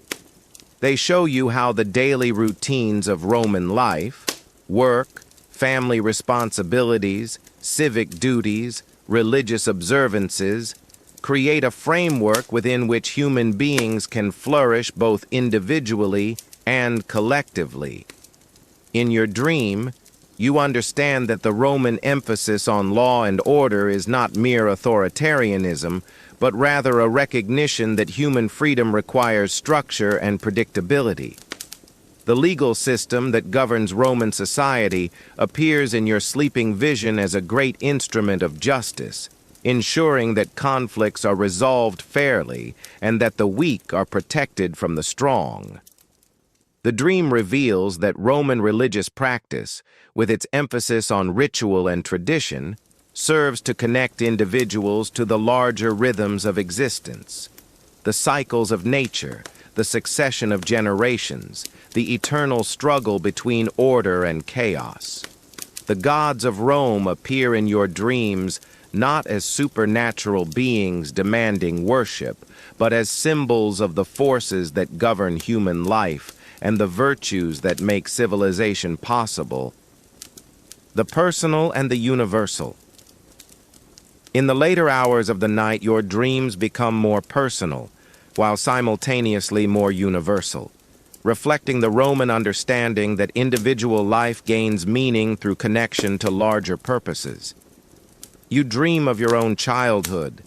They show you how the daily routines of Roman life, work, family responsibilities, civic duties, religious observances, create a framework within which human beings can flourish both individually and collectively. In your dream, you understand that the Roman emphasis on law and order is not mere authoritarianism, but rather a recognition that human freedom requires structure and predictability. The legal system that governs Roman society appears in your sleeping vision as a great instrument of justice, ensuring that conflicts are resolved fairly and that the weak are protected from the strong. The dream reveals that Roman religious practice, with its emphasis on ritual and tradition, serves to connect individuals to the larger rhythms of existence. The cycles of nature, the succession of generations, the eternal struggle between order and chaos. The gods of Rome appear in your dreams not as supernatural beings demanding worship, but as symbols of the forces that govern human life and the virtues that make civilization possible. The personal and the universal. In the later hours of the night, your dreams become more personal, while simultaneously more universal, reflecting the Roman understanding that individual life gains meaning through connection to larger purposes. You dream of your own childhood,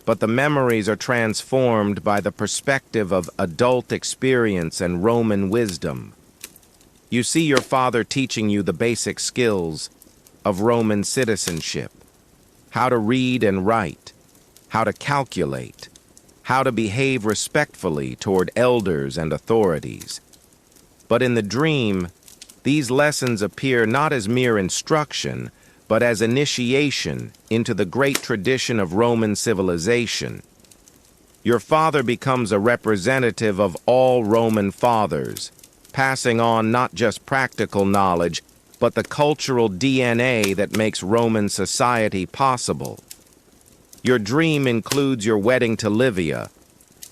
but the memories are transformed by the perspective of adult experience and Roman wisdom. You see your father teaching you the basic skills of Roman citizenship, how to read and write, how to calculate, how to behave respectfully toward elders and authorities. But in the dream, these lessons appear not as mere instruction, but as initiation into the great tradition of Roman civilization. Your father becomes a representative of all Roman fathers, passing on not just practical knowledge, but the cultural DNA that makes Roman society possible. Your dream includes your wedding to Livia,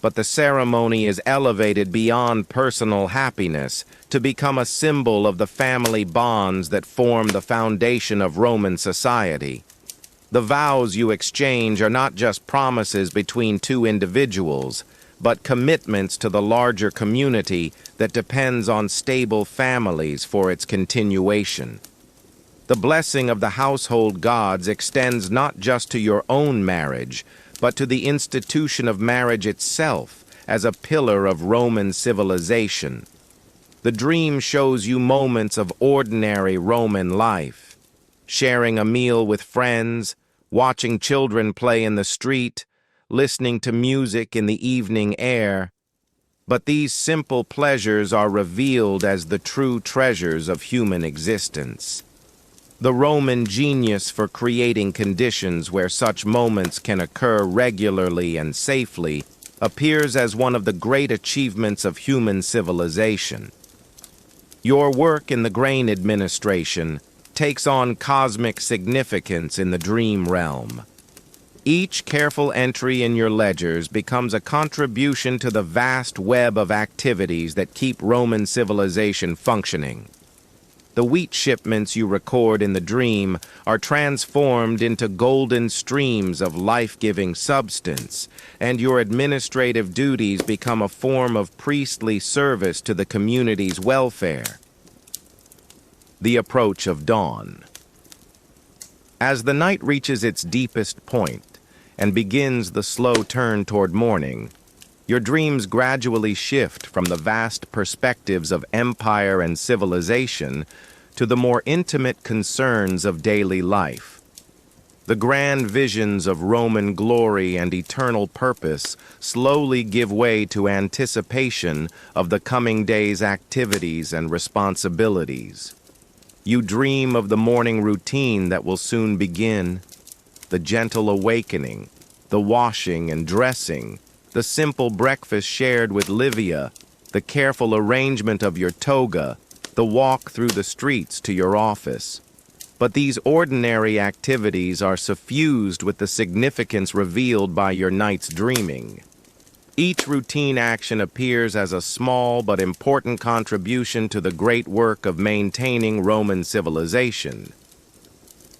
but the ceremony is elevated beyond personal happiness to become a symbol of the family bonds that form the foundation of Roman society. The vows you exchange are not just promises between two individuals, but commitments to the larger community that depends on stable families for its continuation. The blessing of the household gods extends not just to your own marriage, but to the institution of marriage itself as a pillar of Roman civilization. The dream shows you moments of ordinary Roman life, sharing a meal with friends, watching children play in the street, listening to music in the evening air. But these simple pleasures are revealed as the true treasures of human existence. The Roman genius for creating conditions where such moments can occur regularly and safely appears as one of the great achievements of human civilization. Your work in the grain administration takes on cosmic significance in the dream realm. Each careful entry in your ledgers becomes a contribution to the vast web of activities that keep Roman civilization functioning. The wheat shipments you record in the dream are transformed into golden streams of life-giving substance, and your administrative duties become a form of priestly service to the community's welfare. The approach of dawn. As the night reaches its deepest point and begins the slow turn toward morning, your dreams gradually shift from the vast perspectives of empire and civilization to the more intimate concerns of daily life. The grand visions of Roman glory and eternal purpose slowly give way to anticipation of the coming day's activities and responsibilities. You dream of the morning routine that will soon begin, the gentle awakening, the washing and dressing, the simple breakfast shared with Livia, the careful arrangement of your toga, the walk through the streets to your office. But these ordinary activities are suffused with the significance revealed by your night's dreaming. Each routine action appears as a small but important contribution to the great work of maintaining Roman civilization.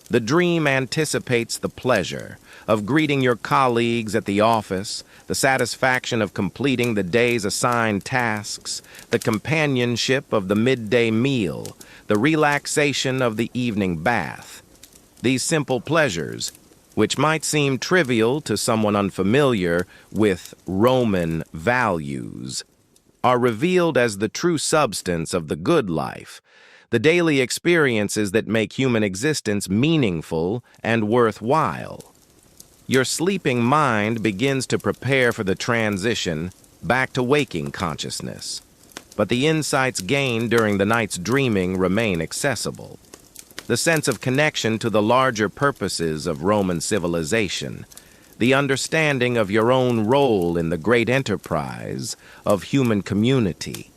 The dream anticipates the pleasure of greeting your colleagues at the office, the satisfaction of completing the day's assigned tasks, the companionship of the midday meal, the relaxation of the evening bath. These simple pleasures, which might seem trivial to someone unfamiliar with Roman values, are revealed as the true substance of the good life, the daily experiences that make human existence meaningful and worthwhile. Your sleeping mind begins to prepare for the transition back to waking consciousness, but the insights gained during the night's dreaming remain accessible. The sense of connection to the larger purposes of Roman civilization, the understanding of your own role in the great enterprise of human community,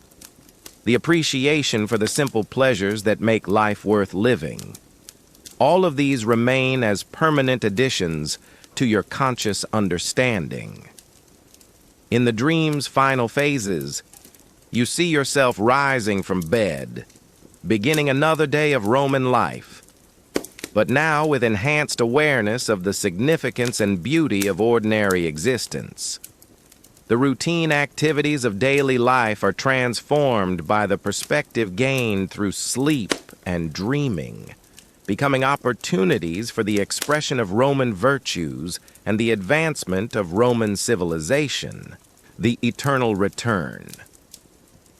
the appreciation for the simple pleasures that make life worth living. All of these remain as permanent additions to your conscious understanding. In the dream's final phases, you see yourself rising from bed, beginning another day of Roman life, but now with enhanced awareness of the significance and beauty of ordinary existence. The routine activities of daily life are transformed by the perspective gained through sleep and dreaming, becoming opportunities for the expression of Roman virtues and the advancement of Roman civilization, the eternal return.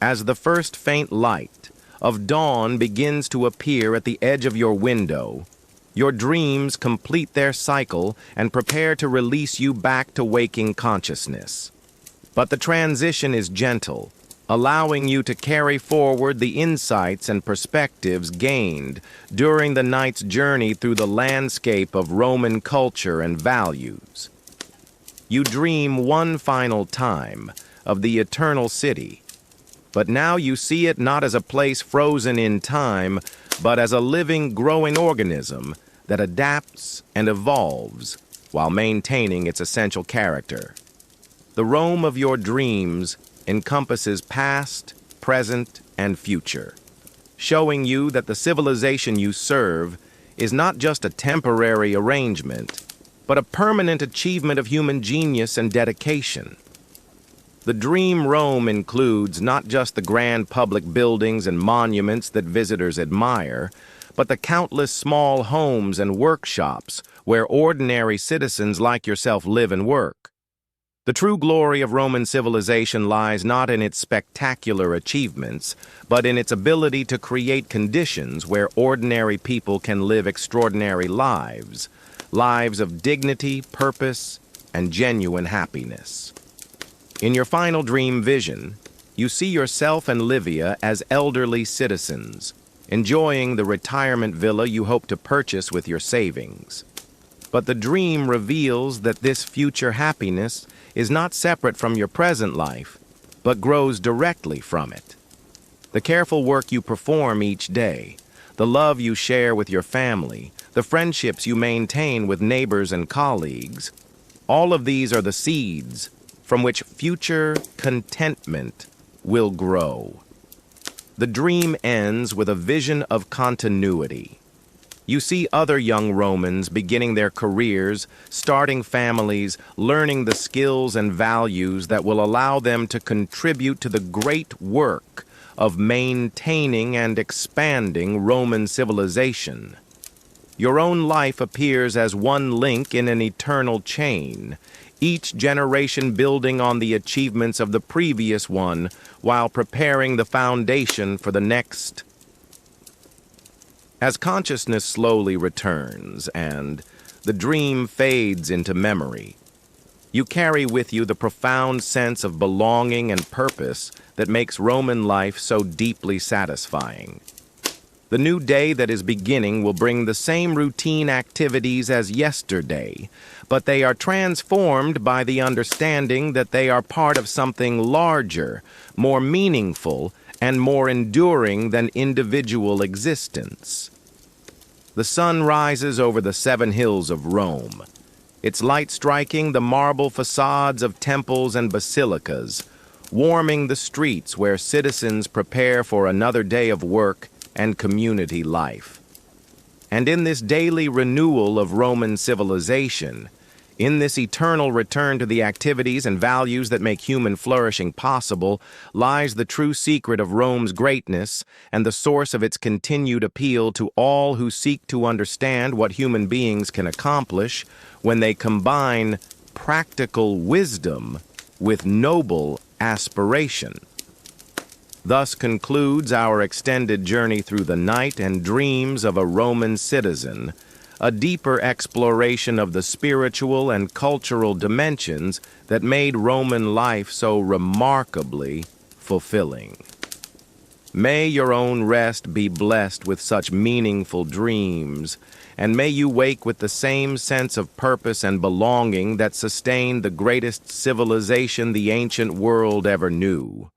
As the first faint light of dawn begins to appear at the edge of your window, your dreams complete their cycle and prepare to release you back to waking consciousness. But the transition is gentle, allowing you to carry forward the insights and perspectives gained during the night's journey through the landscape of Roman culture and values. You dream one final time of the eternal city, but now you see it not as a place frozen in time, but as a living, growing organism that adapts and evolves while maintaining its essential character. The Rome of your dreams encompasses past, present, and future, showing you that the civilization you serve is not just a temporary arrangement, but a permanent achievement of human genius and dedication. The dream Rome includes not just the grand public buildings and monuments that visitors admire, but the countless small homes and workshops where ordinary citizens like yourself live and work. The true glory of Roman civilization lies not in its spectacular achievements, but in its ability to create conditions where ordinary people can live extraordinary lives, lives of dignity, purpose, and genuine happiness. In your final dream vision, you see yourself and Livia as elderly citizens, enjoying the retirement villa you hope to purchase with your savings. But the dream reveals that this future happiness is not separate from your present life, but grows directly from it. The careful work you perform each day, the love you share with your family, the friendships you maintain with neighbors and colleagues, all of these are the seeds from which future contentment will grow. The dream ends with a vision of continuity. You see other young Romans beginning their careers, starting families, learning the skills and values that will allow them to contribute to the great work of maintaining and expanding Roman civilization. Your own life appears as one link in an eternal chain, each generation building on the achievements of the previous one while preparing the foundation for the next. As consciousness slowly returns and the dream fades into memory, you carry with you the profound sense of belonging and purpose that makes Roman life so deeply satisfying. The new day that is beginning will bring the same routine activities as yesterday, but they are transformed by the understanding that they are part of something larger, more meaningful, and more enduring than individual existence. The sun rises over the 7 hills of Rome, its light striking the marble facades of temples and basilicas, warming the streets where citizens prepare for another day of work and community life. And in this daily renewal of Roman civilization, in this eternal return to the activities and values that make human flourishing possible, lies the true secret of Rome's greatness and the source of its continued appeal to all who seek to understand what human beings can accomplish when they combine practical wisdom with noble aspiration. Thus concludes our extended journey through the night and dreams of a Roman citizen, a deeper exploration of the spiritual and cultural dimensions that made Roman life so remarkably fulfilling. May your own rest be blessed with such meaningful dreams, and may you wake with the same sense of purpose and belonging that sustained the greatest civilization the ancient world ever knew.